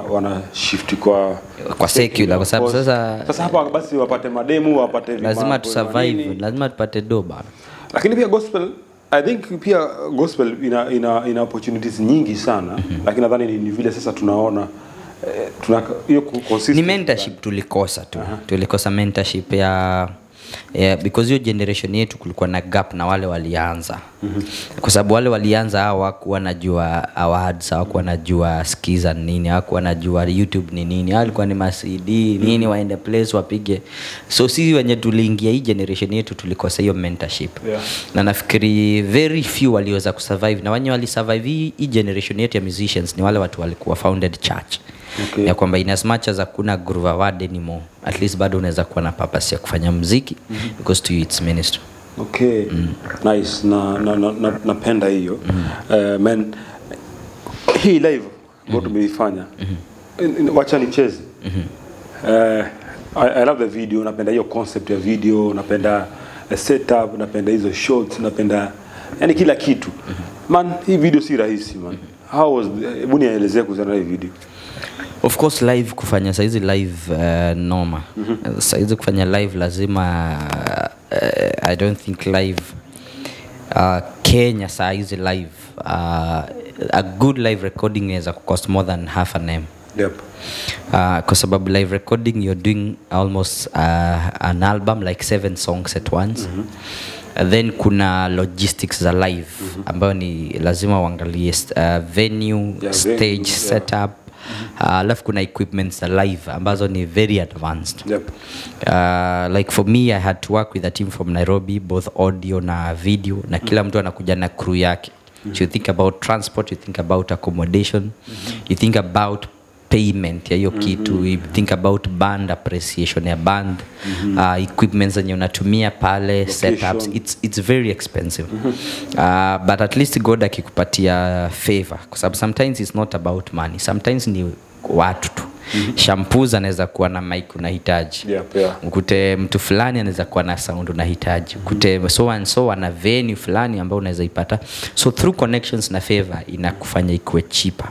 wana shift kwa secular, kwa sababu sasa hapa basi wapate mademu, wapate lazima tu survive, lazima tupate doba. Lakini pia gospel, I think pia gospel ina opportunities nyingi sana, lakini nadhani ni vile sasa tunaona hiyo consistent. Ni mentorship tulikosa tu. Tulikosa mentorship ya because hiyo generation yetu kulikuwa na gap na wale walianza. Kwa sababu wale walianza hawakuwa wanajua awards, hawakuwa wanajua skiza nini, hawakuwa wanajua YouTube ni nini, walikuwa ni CD nini, waende place wapige. So sisi wenye tuliingia hii generation yetu tulikosa hiyo mentorship. Na nafikiri very few waliweza kusurvive, na wenye wali survive hii generation yetu ya musicians ni wale watu walikuwa founded church. Ya kwamba in as much as hakuna groove award anymore, at least bado unaweza kuwa na purpose ya kufanya muziki because to you it's ministry. Okay. Nice. Napenda hiyo. Man, hii live ambayo tumeifanya, wacha nicheze. I love the video, napenda hiyo concept ya video, napenda setup, napenda hizo shots, napenda yani kila kitu. Man, hii video si rahisi man. How was, hebu nielezee kuhusu hii video? Of course live kufanya saizi live noma. Saizi kufanya live lazima I don't think live Kenya saizi live a good live recording inaweza cost more than half an M. Yep. Kwa sababu live recording you're doing almost an album like 7 songs at once. Then kuna logistics za live ambayo ni lazima uangalie venue, stage setup. Alafu kuna equipments za live ambazo ni very advanced. Yep. Like for me I had to work with a team from Nairobi, both audio na video, na kila mtu anakuja na crew yake. So you think about transport, you think about accommodation, you think about payment ya hiyo kitu, you think about band appreciation ya band, equipments zenye unatumia pale, setups, it's very expensive. But at least God akikupatia favor, kwa sababu sometimes it's not about money, sometimes ni watu tu. Shampoos anaweza kuwa na mic unahitaji. Ukute mtu fulani anaweza kuwa na sound unahitaji. Ukute so and so ana venue fulani ambayo unaweza ipata. So through connections na favor inakufanya ikuwe cheaper.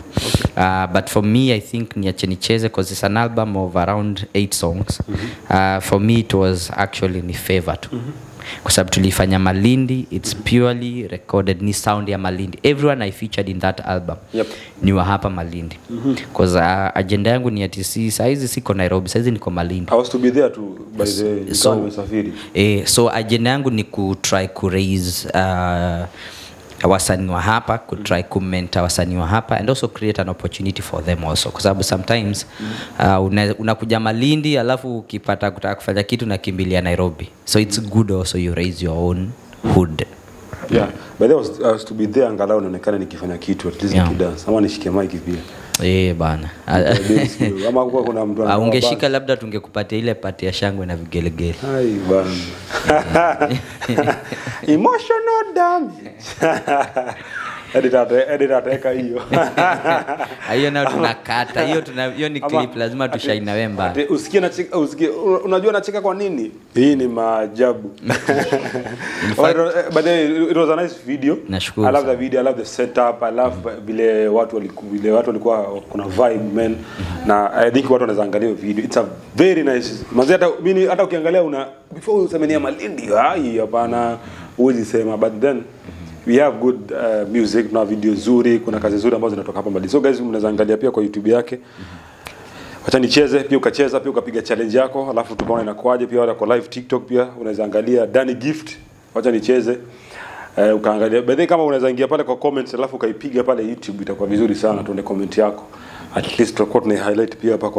But for me I think niache nicheze because it's an album of around 8 songs. For me it was actually ni favor tu. Kwa sababu tulifanya Malindi, it's purely recorded, ni sound ya Malindi. Everyone I featured in that album ni wa hapa Malindi. Because agenda yangu ni ati saizi siko Nairobi, saizi niko Malindi. I was to be there too by the safari. So agenda yangu ni ku try ku raise wasanii wa hapa, ku try ku mentor wasanii wa hapa, and also create an opportunity for them also, kwa sababu sometimes unakuja Malindi alafu ukipata kutaka kufanya kitu na kimbilia Nairobi. So it's good also you raise your own hood. Yeah, but I was to be there angalau naonekana nikifanya kitu at least nikidance. Ama nishike mic vile. Bana. Ama kwa kuna mtu ungeshika labda tungekupatia ile pati ya shangwe na vigelegele. Hai bana. Emotional damage. Editor teka hiyo. Hiyo na tunakata. Hiyo ni clip lazima tushaini na wemba. Usikie na cheka, unajua nacheka kwa nini? Hii ni maajabu. But it was a nice video. Nashukuru. I love the video, I love the setup, I love vile watu walikuwa kuna vibe man. Na I think watu wanaweza angalia video. It's a very nice. Manzi hata ukiangalia before usemenia Malindi, hapana uwezi sema, but then we have good music na video nzuri, kuna kazi nzuri ambazo zinatoka hapa Malindi. So guys, mnaweza angalia pia kwa YouTube yake. Wacha nicheze pia, ukacheza pia, ukapiga challenge yako, alafu tukaona inakuaje pia. Wala kwa live TikTok pia unaweza angalia Danny Gift. Wacha nicheze ukaangalia. Baadaye kama unaweza ingia pale kwa comments alafu ukaipiga pale YouTube, itakuwa vizuri sana tuone comment yako. At least tutakuwa tuna highlight pia hapa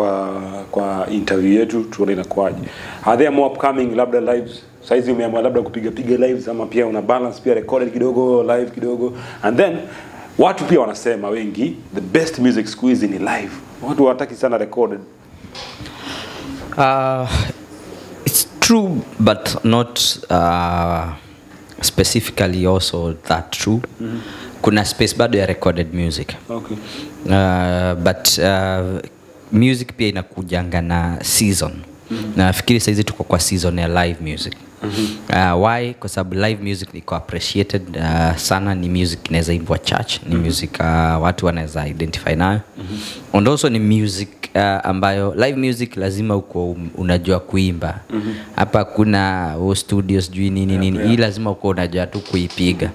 kwa interview yetu, tuone inakuaje. Are there more upcoming labda lives? Saizi umeamua labda kupiga lives, ama pia una balance pia recorded kidogo, live kidogo. And then watu pia wanasema wengi the best music squeeze ni live. Watu wataki sana recorded. It's true but not specifically also that true. Kuna space bado ya recorded music. Okay. But music pia inakujanga na season. Na nafikiri saizi tuko kwa season ya live music. Why? Kwa sababu live music iko appreciated sana, ni music inaweza imbwa church, ni music watu wanaweza identify nayo. And also ni music ambayo live music lazima uko unajua kuimba. Hapa kuna studios juu nini. Hii lazima uko unajua tu kuipiga.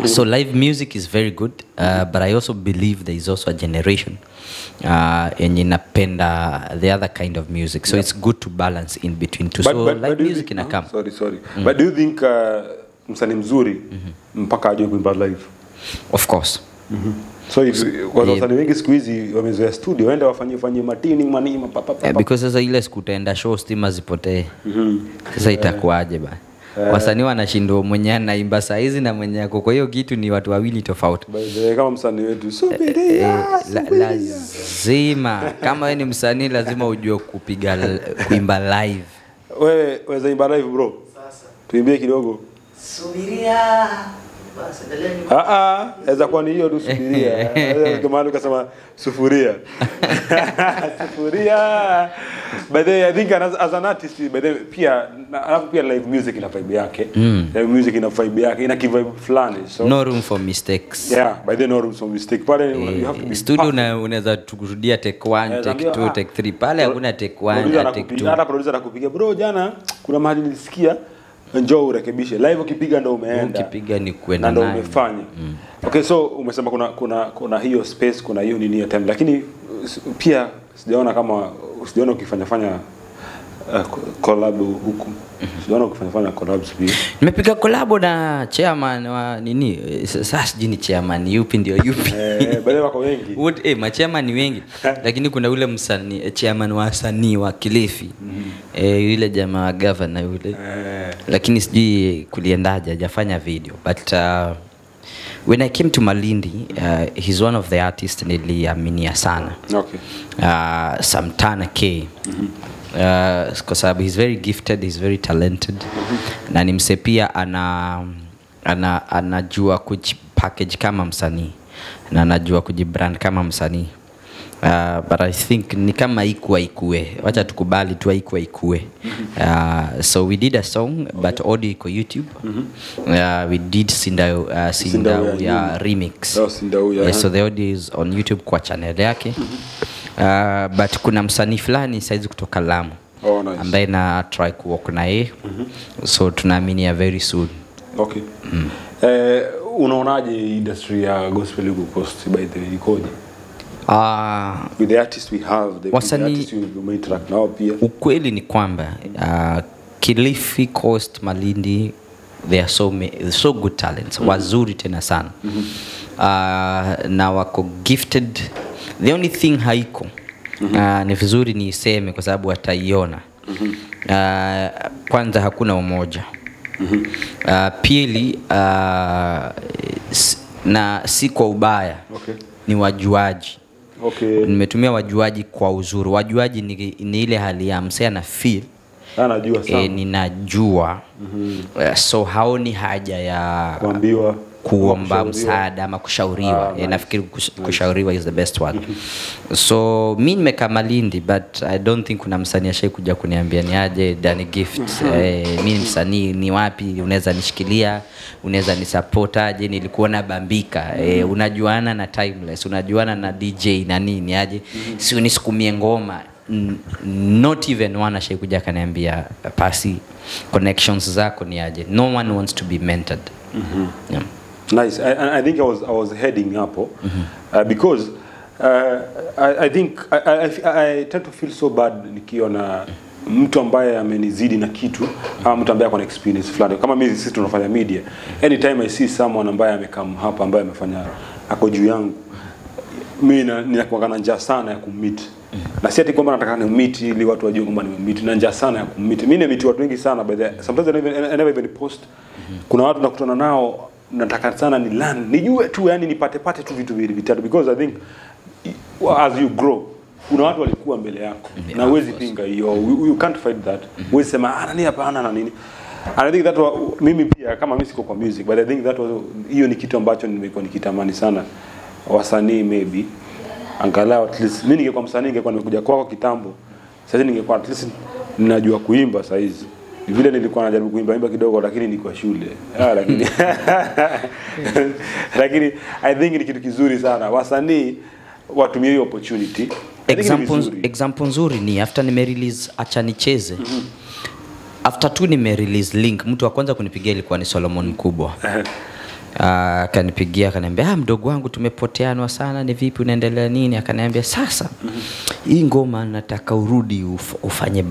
So live music is very good, but I also believe there is also a generation yenye inapenda the other kind of music. So it's good to balance in between two. So live music inakam. Sorry. But do you think msanii mzuri mpaka ajue kuimba live? Of course. So kwa wasanii wengi siku hizi wamezoea studio, waenda wafanye matini manima papa. Because sasa ile siku utaenda show stima zipotee. Sasa itakuaje bana? Wasanii wanashindwa mwenye anaimba saa hizi na mwenye yako. Kwa hiyo kitu ni watu wawili tofauti. Kama msanii wetu lazima kama wewe ni msanii lazima ujue kuimba live. Wewe waweza imba live bro? Sasa tuimbie kidogo. Subiria. Eza kwa ni hiyo tu subiria. Kama ukasema sufuria. Sufuria. But I think as an artist, but pia live music ina vibe yake. Live music ina vibe yake, ina vibe fulani. So no room for mistakes. Yeah, by the no room for mistake. Pale you have to be studio unaweza kurudia take 1, take 2, take 3. Pale hakuna take 1, take 2. Hata producer anakupiga bro, jana kuna mahali nilisikia njoo urekebishe. Live ukipiga ndo umeenda. Ukipiga ni kwenda nayo. Ndio umefanya. Okay, so umesema kuna hiyo space, kuna hiyo nini ya time, lakini pia sijaona ukifanya collab huku. Sijaona ukifanya collabs pia. Nimepiga collab na chairman wa nini? Sasa sijini chairman yupi ndio yupi. Bale wako wengi. Ma chairman ni wengi. Lakini kuna ule msanii chairman wa wasanii wa Kilifi. Yule jamaa wa governor yule. Lakini sijui kuliendaje, hajafanya video. But when I came to Malindi, he's one of the artists niliaminia sana. Okay. Samtana K. Kwa sababu he's very gifted, he's very talented. Na ni mse pia anajua kujipackage kama msanii. Na anajua kujibrand kama msanii. But I think ni kama ikue. Wacha tukubali tu ikue. So we did a song, but audio iko YouTube. We did Sindau ya remix. Sindau ya. So the audio is on YouTube kwa channel yake. But kuna msanii fulani saizi kutoka Lamu. Nice. Ambaye na try kuwork na yeye. So tunaamini very soon. Okay. Unaonaje industry ya gospel huko Coast by the way ikoje? With the artists we have, the artists we interact now pia. Ukweli ni kwamba Kilifi, Coast, Malindi, there are so good talents. Wazuri tena sana. Na wako gifted. The only thing haiko ni vizuri niiseme kwa sababu wataiona. Kwanza hakuna umoja. Pili na si kwa ubaya. Okay. Ni wajuaji. Okay. Nimetumia wajuaji kwa uzuri. Wajuaji ni ile hali ya msea na feel. Anajua sana. Ninajua. So haoni haja ya kuomba msaada ama kushauriwa. Nafikiri kushauriwa is the best one. So mimi nimekaa Malindi, but I don't think kuna msanii ashai kuja kuniambia ni aje Danny Gift. Mimi msanii ni wapi, unaweza nishikilia, unaweza nisupport aje, nilikuwa na Bambika. Unajuana na Timeless, unajuana na DJ na nini aje, si unisukumie ngoma. Not even one ashai kuja kaniambia pasi connections zako ni aje. No one wants to be mentored. Yeah. Nice. I think I was heading up because I think I tend to feel so bad nikiona mtu ambaye amenizidi na kitu ama mtu ambaye akona experience fulani. Kama mimi sisi tunafanya media, anytime I see someone ambaye amekam hapa ambaye amefanya ako juu yangu, mimi ninakuwa na njaa sana ya kummeet. Na si ati kwamba nataka ni meet ili watu wajue kwamba nimemeet, na njaa sana ya kummeet. Mimi nimemeet watu wengi sana, but sometimes I never even post. Kuna watu nakutana nao nataka sana ni learn, nijue tu, yani nipate tu vitu vitatu, because I think as you grow kuna watu walikuwa mbele yako na huwezi pinga hiyo. You can't fight that. Huwezi sema nani hapana na nini. And I think that mimi pia kama mimi siko kwa music, but I think that hiyo ni kitu ambacho nimekuwa nikitamani sana wasanii maybe angalau at least mimi ningekuwa msanii ningekuwa nimekuja kwako kitambo. Sasa ningekuwa at least ninajua kuimba sasa hizi. Vile nilikuwa najaribu kuimba kidogo lakini niko shule. Lakini I think ni kitu kizuri sana wasanii watumie hiyo opportunity Example nzuri ni after nime release Acha Nicheze. After 2 nime release Link, mtu wa kwanza kunipigia ilikuwa ni Solomon Mkubwa. Akanipigia akaniambia mdogo wangu tumepoteanwa sana, ni vipi unaendelea nini? Akaniambia sasa hii ngoma nataka urudi ufanye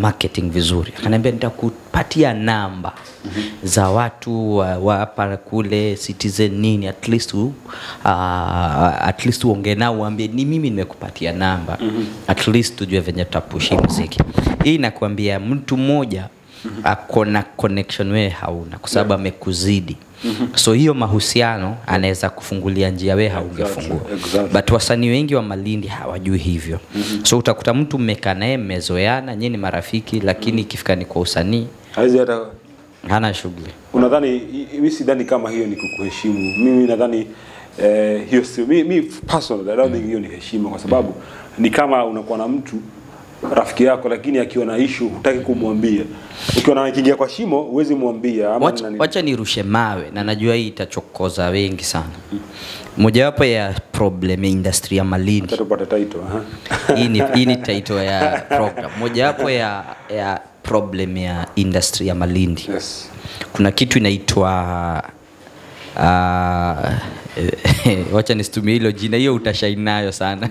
marketing vizuri. Akaniambia nitakupatia namba za watu wa hapa kule Citizen nini, at least uongee nao uambie ni mimi nimekupatia namba, at least tujue venye tutapushi muziki. Hii nakwambia mtu mmoja akona connection wewe hauna, kwa sababu amekuzidi. So hiyo mahusiano anaweza kufungulia njia wewe haungefungua. But wasanii wengi wa Malindi hawajui hivyo. So utakuta mtu mmekaa naye mmezoeana, nyinyi ni marafiki, lakini ikifika ni kwa usanii haizi hata hana shughuli. Unadhani mimi sidhani kama hiyo ni kukuheshimu. Mimi nadhani hiyo si mimi personally I don't think hiyo ni heshima, kwa sababu ni kama unakuwa na mtu rafiki yako lakini akiwa na issue hutaki kumwambia. Ukiwa na kiingia kwa shimo huwezi mwambia ama wacha nirushe mawe, na najua hii itachokoza wengi sana. Mojawapo ya problem ya industry ya Malindi. Tutapata title hii ni title ya program. Mojawapo ya problem ya industry ya Malindi. Yes. Kuna kitu inaitwa wacha nistumie hilo jina, hiyo utashine nayo sana.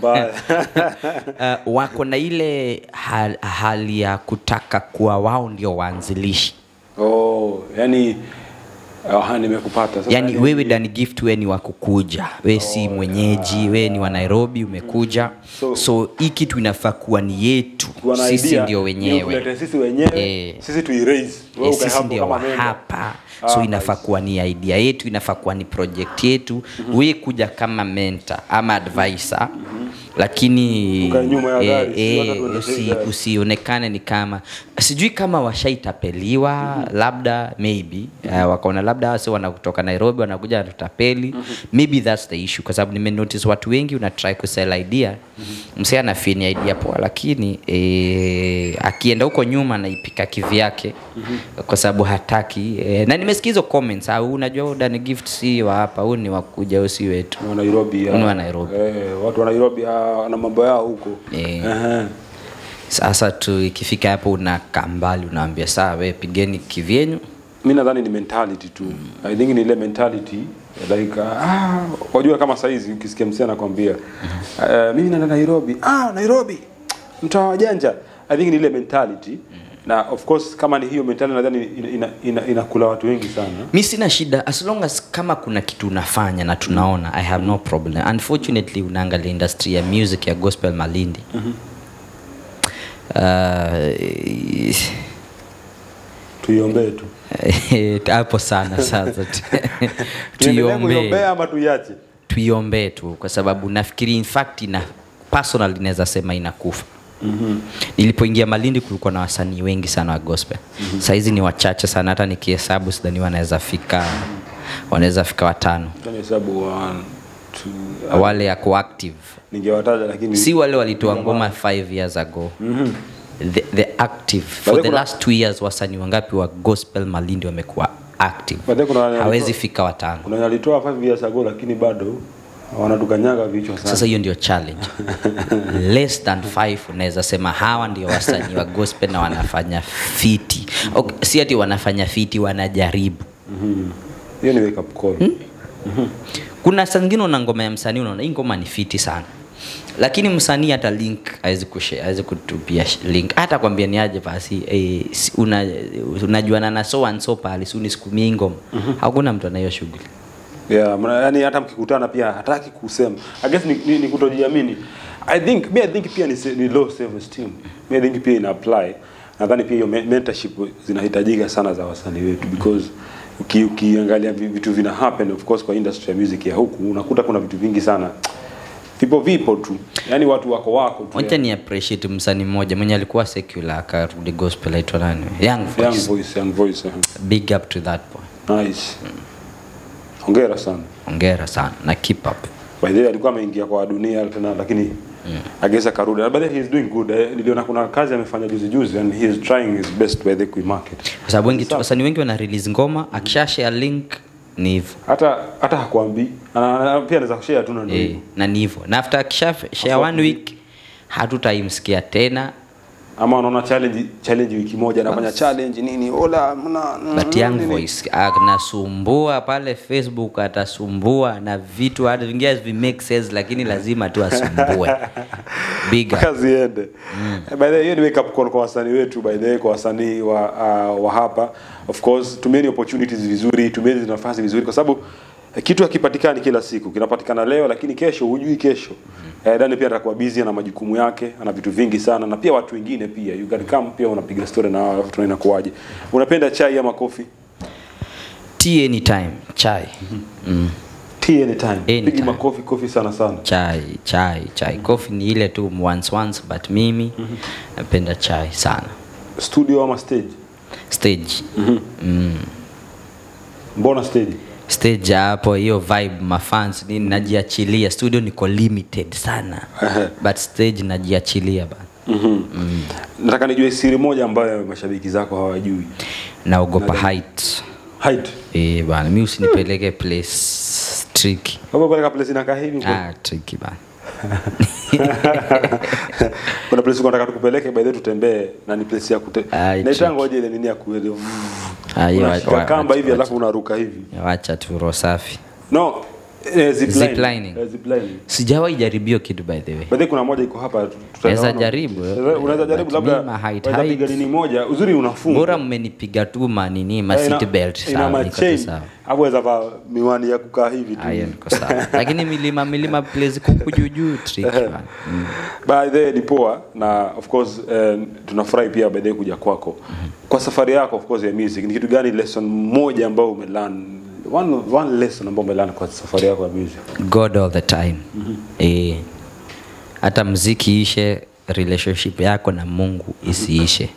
Wako na ile hali ya kutaka kuwa wao ndio waanzilishi. Yani nimekupata sasa. Yani wewe Danny Gift wewe ni wa kukuja. Wewe si mwenyeji, wewe ni wa Nairobi umekuja. So hii kitu inafaa kuwa ni yetu. Sisi ndio wenyewe. Sisi wenyewe. Sisi tu erase. Wewe sisi ndio hapa. So inafaa kuwa ni idea yetu, inafaa kuwa ni project yetu. Wewe kuja kama mentor ama advisor. Lakini usionekane ni kama sijui kama washaitapeliwa, labda maybe wakaona labda wase wanakutoka Nairobi wanakuja tutapeli. Maybe that's the issue, kwa sababu nime notice watu wengi una try ku sell idea. Msee anafini idea poa, lakini akienda huko nyuma na ipika kivyake kwa sababu hataki. Na nimesikia hizo comments, unajua Danny Gift si wa hapa, huyu ni wakuja usi wetu wa Nairobi. Wa Nairobi. Watu wa Nairobi na mambo yao huko. Sasa tu ikifika hapo unakaa mbali, unaambia sawa wewe pigeni kivyenyu. Mimi nadhani ni mentality tu. I think ni ile mentality like wajua kama saizi ukisikia msee anakuambia mimi naenda Nairobi. Nairobi mtaa wajanja. I think ni ile mentality. Na of course kama ni hiyo mentality nadhani inakula watu wengi sana. Mimi sina shida as long as kama kuna kitu unafanya na tunaona, I have no problem. Unfortunately unaangalia industry ya music ya gospel Malindi. Tuiombe tu. Hapo sana sasa. Tuiombe ama tuiache? Tuiombe tu, kwa sababu nafikiri in fact personal inaweza sema inakufa. Nilipoingia Malindi kulikuwa na wasanii wengi sana wa gospel. Sasa hizi ni wachache sana, hata nikihesabu sidhani wanaweza fika 5. Tunahesabu 1 2 wale yako active. Ningewataja lakini si wale walitoa ngoma 5 years ago. The active for the last 2 years wasanii wangapi wa gospel Malindi wamekuwa active? Hawezi fika 5. Kuna walitoa 5 years ago lakini bado wanatukanyaga vichwa sana. Sasa hiyo ndio challenge. Less than 5 unaweza sema hawa ndio wasanii wa gospel na wanafanya fiti. Okay, si ati wanafanya fiti, wanajaribu. Hiyo ni wake up call. Kuna sangino una ngoma ya msanii unaona hii ngoma ni fiti sana, lakini msanii hata link hawezi kushare, hawezi kutupia link, hata kwambia ni aje basi unajuana na so and so pale suni sikumie ngoma. Hakuna mtu anayo shughuli. Yani hata mkikutana pia hataki kusema. I guess ni kutojiamini. I think pia ni low self esteem. I think pia ina apply. Nadhani pia hiyo mentorship zinahitajika sana za wasanii wetu, because ukiangalia vitu vina happen of course kwa industry ya music ya huku unakuta kuna vitu vingi sana vipo tu, yani watu wako tu. Wacha ni appreciate msanii mmoja mwenye alikuwa secular akarudi gospel, aitwa nani? Young Voice. Big up to that boy. Nice. Hongera sana na keep up. By the way alikuwa ameingia kwa dunia tena, lakini ageza karudi. But he is doing good. Niliona kuna kazi amefanya juzi and he is trying his best by the market. Kwa sababu wengi wasanii wengi wana release ngoma, akishashare link ni hivyo. Hata hakuambii. Pia anaweza kushare tu na ndio. Na ni hivyo. Na after akishashare 1 week hatutaimsikia tena. Ama unaona challenge wiki moja anafanya challenge nini ola but young voice anasumbua pale Facebook, atasumbua na vitu hata vingine vi make sense, lakini lazima tu asumbue big kazi ende. By the way, ni wake up call kwa wasanii wetu, by the way, kwa wasanii wa hapa. Of course tumieni opportunities vizuri, tumieni nafasi vizuri, kwa sababu kitu hakipatikani kila siku, kinapatikana leo lakini kesho hujui kesho. Dani pia atakuwa busy na majukumu yake, ana vitu vingi sana, na pia watu wengine pia you can come pia unapiga story na wao, tunaona inakuaje. Unapenda chai ama coffee? Tea anytime, chai. Tea anytime. Pigi coffee sana. Chai. Coffee ni ile tu once but mimi napenda chai sana. Studio ama stage? Stage. Mbona stage? Stage hapo hiyo vibe mafans nini najiachilia. Studio niko limited sana. But stage najiachilia bana. Nataka nijue siri moja ambayo mashabiki zako hawajui. Naogopa height. Bana mimi usinipeleke place tricky. Baba peleka place inakaa hivi huko. Tricky bana. Kuna place unataka tukupeleke, by the way tutembee na ni place ya naita ngoje ile nini ya kuele. Kamba hivi alafu unaruka hivi. Acha tu roho safi. No, ziplining. Sijawahi jaribio kitu by the way. By the way kuna moja iko hapa tutaweza jaribu. Unaweza jaribu labda piga nini moja. Uzuri unafunga. Bora mmenipiga tu manini ma seat belt sawa niko sawa. Hapo weza va miwani ya kukaa hivi tu. Niko sawa. Lakini milima place kuku juu trick. By the way ni poa na of course tunafurahi pia by the way kuja kwako. Kwa safari yako of course ya music, ni kitu gani lesson moja ambayo umelearn? One lesson ambayo umelearn kwa safari yako ya music? God all the time. Hata muziki ishe, relationship yako na Mungu isiishe.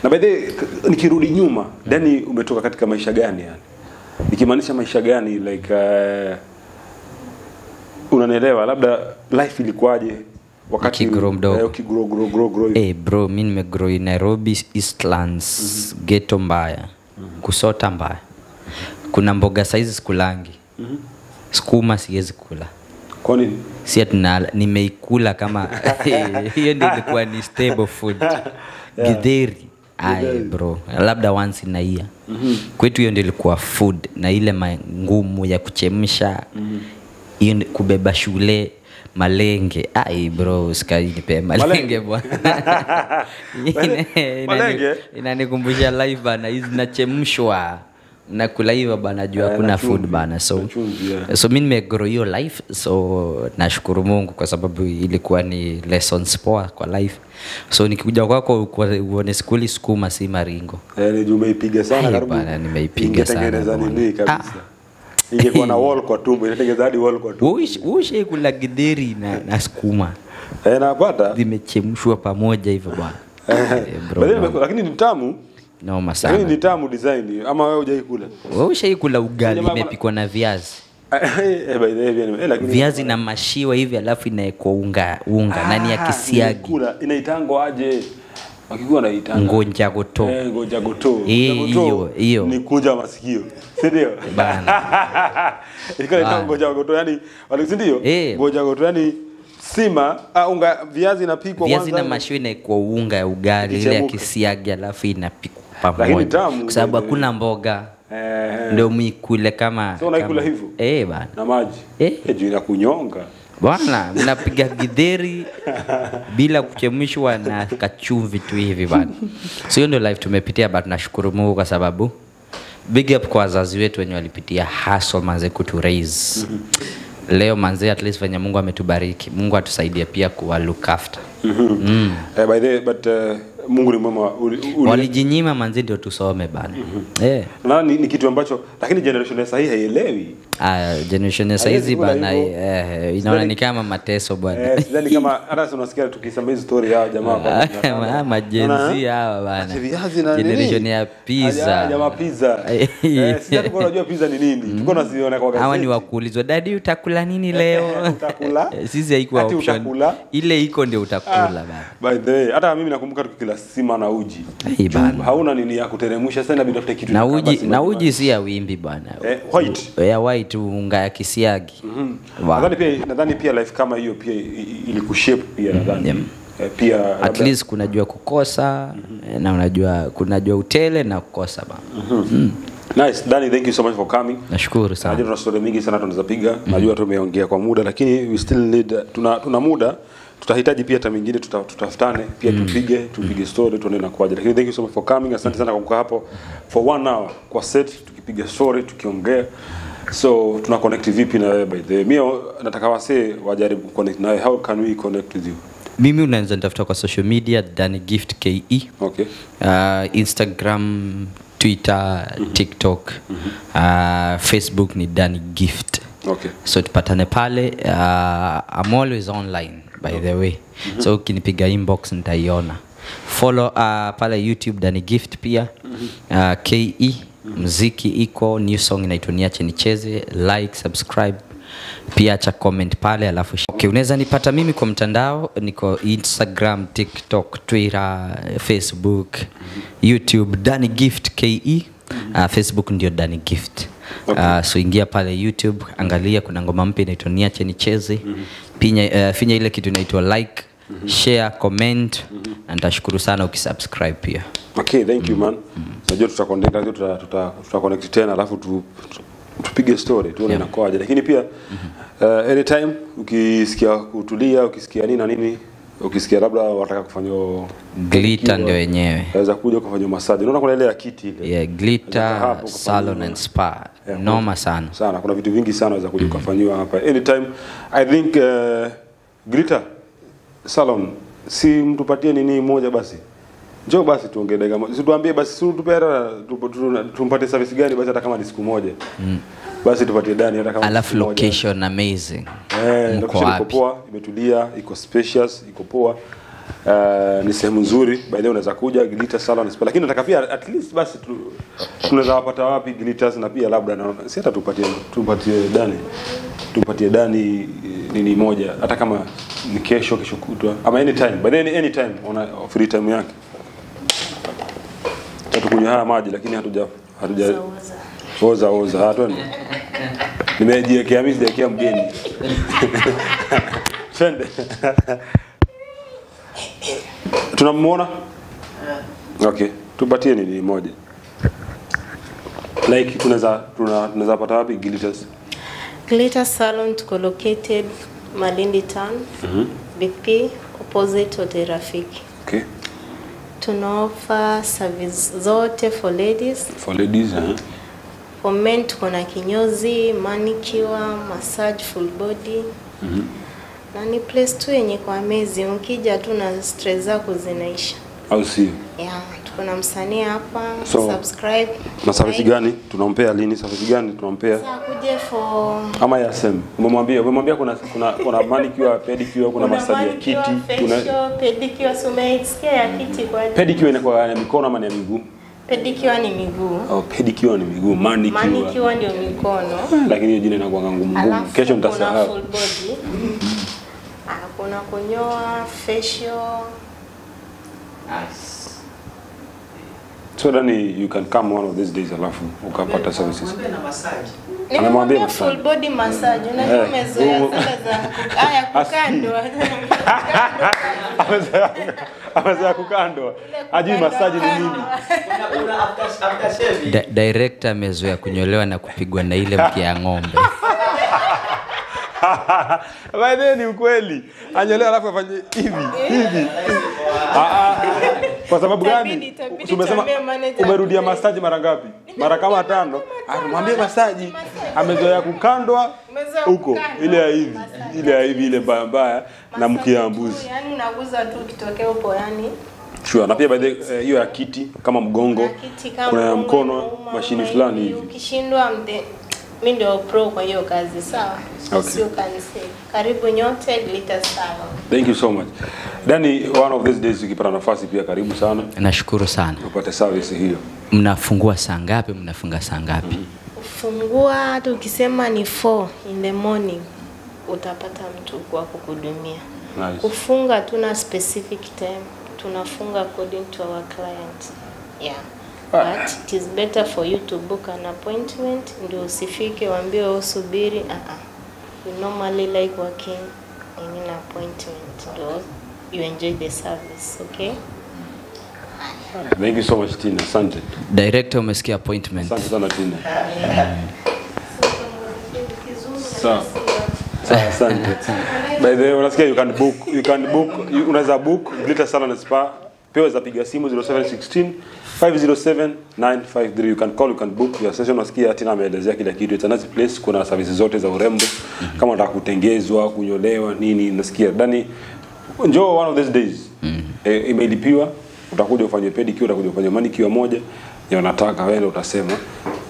Na by the way nikirudi nyuma, Dani umetoka katika maisha gani yani? Nikimaanisha maisha gani like unanielewa, labda life ilikuwaje wakati grow bro, mimi nimegrow in Nairobi Eastlands, ghetto mbaya, kusota mbaya. Kuna mboga size sikulangi. Sukuma siwezi kula. Kwa nini? Si ati nimeikula kama hiyo ndio ilikuwa ni stable food. Githeri. Bro, labda once in a year. Kwetu hiyo ndio ilikuwa food, na ile ngumu ya kuchemsha. Hiyo kubeba shule malenge. Bro, usikai nipe malenge bwana. Malenge inanikumbusha life bana, hizi nachemshwa na kula hivyo bana, najua kuna food bana. So mimi nimegrow hiyo life, so nashukuru Mungu kwa sababu ilikuwa ni lessons poa kwa life. So nikikuja kwako uone skuli sukuma si maringo. Umeipiga sana karibu. Bana nimeipiga sana. Nini kabisa. Ingekuwa na wall kwa tumbo, inatengeneza hadi wall kwa tumbo. Ushi kula githeri na sukuma. Napata zimechemshwa pamoja hivyo bwana. Lakini ni tamu. Noma sana. Ni tamu design, ama wewe hujaikula? Wewe ushaikula ugali imepikwa na viazi? Viazi na mashiwa hivi alafu inaekwa unga na ni ya kisiagi. Inaitangwa aje? Wakikuwa naitanga ngonja goto. Ngonja goto. Hiyo ni kunja masikio. Si ndio? Bana. Ilikuwa ngonja goto, yani wale si ndio? Ngonja goto yani sima unga, viazi inapikwa kwanza. Viazi na mashiwa inaekwa unga ya ugali ile ya kisiagi alafu inapikwa pamoja. Kwa sababu hakuna mboga. Ndio muikule kama. So unaikula hivyo? Bana. Na maji. Juu inakunyonga. Bwana, mnapiga githeri bila kuchemshwa na kachumvi tu hivi bana. So hiyo ndio life tumepitia, but nashukuru Mungu kwa sababu big up kwa wazazi wetu wenye walipitia hustle manze kutu raise. Leo manze at least venye Mungu ametubariki. Mungu atusaidie pia kuwa look after. By the way, but Mungu ni mwema. Walijinyima manzi ndio tusome bana. Na ni kitu ambacho lakini generation ya sasa hii haielewi. Generation ya sasa bana inaona ni kama mateso bwana. Sidhani kama hata unasikia tukisema hizo story yao jamaa kwa majenzi hawa bana. Generation ya pizza. Jamaa pizza. Sisi tuko tunajua pizza ni nini. Tuko tunaziona kwa gazeti. Hawa ni wakuulizwa, "Daddy utakula nini leo?" Utakula? Sisi haikuwa option. Ile iko ndio utakula bana. By the way, hata mimi nakumbuka tukila sima na uji. Hauna nini ya kuteremsha sana bila kitu. Na uji si ya wimbi bwana. White. White white unga ya kisiagi. Nadhani pia life kama hiyo pia ilikushape pia nadhani. Pia at least kunajua kukosa na kunajua utele na kukosa ba. Nice. Danny, thank you so much for coming. Nashukuru sana. Najua tuna story mingi sana tunaweza piga. Najua tumeongea kwa muda lakini we still need tuna muda. Tutahitaji pia hata mingine tutafutane pia tupige story tuone na kwaje. Lakini thank you so much for coming. Asante sana kwa kukaa hapo for 1 hour kwa set tukipiga story tukiongea. So tuna connect vipi na wewe by the way? Mimi nataka wasee wajaribu connect na wewe. How can we connect with you? Mimi unaweza nitafuta kwa social media Danny Gift KE. Okay. Instagram, Twitter, TikTok, Facebook ni Danny Gift. Okay. So tupatane pale. I'm always online by the way. So ukinipiga inbox nitaiona. Follow pale YouTube Danny Gift pia. KE muziki iko, new song inaitwa Niache Nicheze. Like, subscribe. Pia acha comment pale alafu. Okay, unaweza nipata mimi kwa mtandao, niko Instagram, TikTok, Twitter, Facebook, YouTube Danny Gift KE. Facebook ndio Danny Gift. Okay. So ingia pale YouTube, angalia kuna ngoma mpya inaitwa Niache Nicheze. Finya ile kitu inaitwa like, share, comment. Nitashukuru sana ukisubscribe pia. Okay, thank you man. Najua tutaconnect tena alafu tupige story tuone inakoaje. Lakini pia anytime ukisikia kutulia, ukisikia nini na nini, ukisikia labda wataka kufanya glitter ndio wenyewe. Unaweza kuja kufanya massage. Unaona kuna ile ya kiti ile. Yeah, glitter salon and spa. Noma sana. Sana kuna vitu vingi sana unaweza kuja kufanywa hapa. Anytime I think glitter salon si mtupatie nini moja basi. Njoo basi tuongee dakika moja. Situambie basi tumpate service gani basi hata kama ni siku moja. Basi tupatie Danny hata kama alafu location amazing. Location iko poa, imetulia, iko spacious, iko poa. Ni sehemu nzuri. By the way unaweza kuja Glitter Salon. Lakini nataka pia at least basi tunaweza wapata wapi glitters na pia labda naona si hata tupatie Danny. Tupatie Danny nini moja hata kama ni kesho kutwa ama anytime. By the way anytime ona free time yake. Tukunywa haya maji lakini hatuja oza hatoni. Nimejiwekea mimi sijaekea mgeni. Twende. Tunamuona? Okay, tupatie nini moja. Like tunaweza pata wapi glitters? Glitter Salon tuko located Malindi Town. BP opposite Hotel Rafiki. Okay. Tuna offer service zote for ladies. For ladies, For men tuko na kinyozi, manicure, massage, full body. Na ni place tu yenye kwa amazing. Ukija tu na stress zako zinaisha. Au si? Yeah, tuko na msanii hapa. So, subscribe. Na service gani? Tunampea lini? Service gani tunampea? Sasa kuje for ama ya same. Umemwambia kuna manicure, pedicure, kuna massage ya kiti, kuna pedicure, so umesikia ya kiti kwa pedicure inakuwa ya mikono ama ya miguu? Pedicure ni miguu. Oh, pedicure ni miguu, manicure ndio mikono. Lakini hiyo jina inakuwa ngumu. Kesho nitasahau. Full body. Kuna kunyoa, facial. Nice. So then you can come one of these days alafu ukapata services. Nimemwambia full body massage. Unajua umezoea sana za haya kukandwa. Amezoea kukandwa. Ajui massage ni nini. Director amezoea kunyolewa na kupigwa na ile mkia ya ng'ombe. Baadaye ni ukweli. Anyolewa alafu afanye hivi. Kwa sababu gani? Tumesema umerudia massage mara ngapi? Mara kama 5. Mwambie massage amezoea kukandwa huko ile ya hivi ile mbaya na mkia mbuzi. Yaani unaguza tu kitokea upo yani. Sure, na pia by the hiyo ya kiti kama mgongo kuna ya mkono mashini fulani hivi. Ukishindwa mimi ndio pro kwa hiyo kazi sawa. Okay. Sio kanisa. Karibu nyote Glitter Salon. Thank you so much. Danny, one of these days ukipata nafasi pia karibu sana. Nashukuru sana. Upate service hiyo. Mnafungua saa ngapi? Mnafunga saa ngapi? Fungua hata ukisema ni 4 in the morning utapata mtu kwa kukuhudumia. Nice. Kufunga tuna specific time. Tunafunga according to our client. Yeah. But it is better for you to book an appointment ndio usifike waambie usubiri. We normally like working in an appointment ndio you enjoy the service, okay? Thank you so much Tina. Asante. Director umesikia appointment. Asante sana Tina. So asante. By the way, unasikia you can book, unaweza book Glitter Salon and Spa. Pia za piga simu 0716 507 953. You can call, you can book your session. Unasikia Tina ameelezea kila kitu. It's a nice place, kuna services zote za urembo. Kama unataka kutengezwa, kunyolewa, nini, nasikia. Dani njoo one of these days. Imelipiwa, utakuja ufanye pedicure, utakuja ufanye manicure moja. Ya unataka wewe utasema.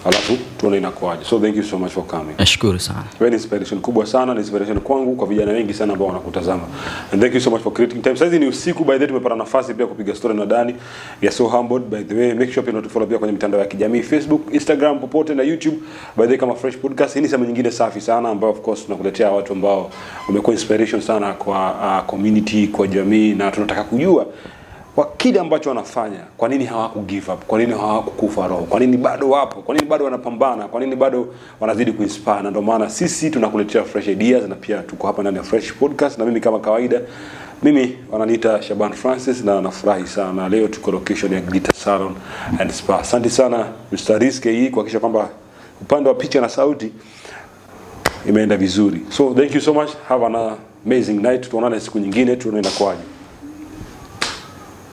Alafu tuone inakuaje. So thank you so much for coming. Nashukuru sana. Very inspiration kubwa sana, ni inspiration kwangu, kwa vijana wengi sana ambao wanakutazama. And thank you so much for creating time. Sasa ni usiku, by the way tumepata nafasi pia kupiga story na Dani. We are so humbled. By the way, make sure pia to follow pia kwenye mitandao ya kijamii, Facebook, Instagram, popote na YouTube. By the way, kama Fresh Podcast, hii ni sehemu nyingine safi sana ambao of course tunakuletea watu ambao wamekuwa inspiration sana kwa community, kwa jamii, na tunataka kujua kwa kile ambacho wanafanya, kwa nini hawaku give up, kwa nini hawakukufa roho, kwa nini bado wapo, kwa nini bado wanapambana, kwa nini bado wanazidi kuinspire. Na ndio maana sisi tunakuletea fresh ideas, na pia tuko hapa ndani ya Fresh Podcast. Na mimi kama kawaida, mimi wananiita Shaban Francis, na nafurahi sana leo tuko location ya Glitter Salon and Spa. Asante sana Mr. Rizke hii kuhakikisha kwamba upande wa picha na sauti imeenda vizuri. So thank you so much, have an amazing night. Tuonane siku nyingine, tuone inakuaje.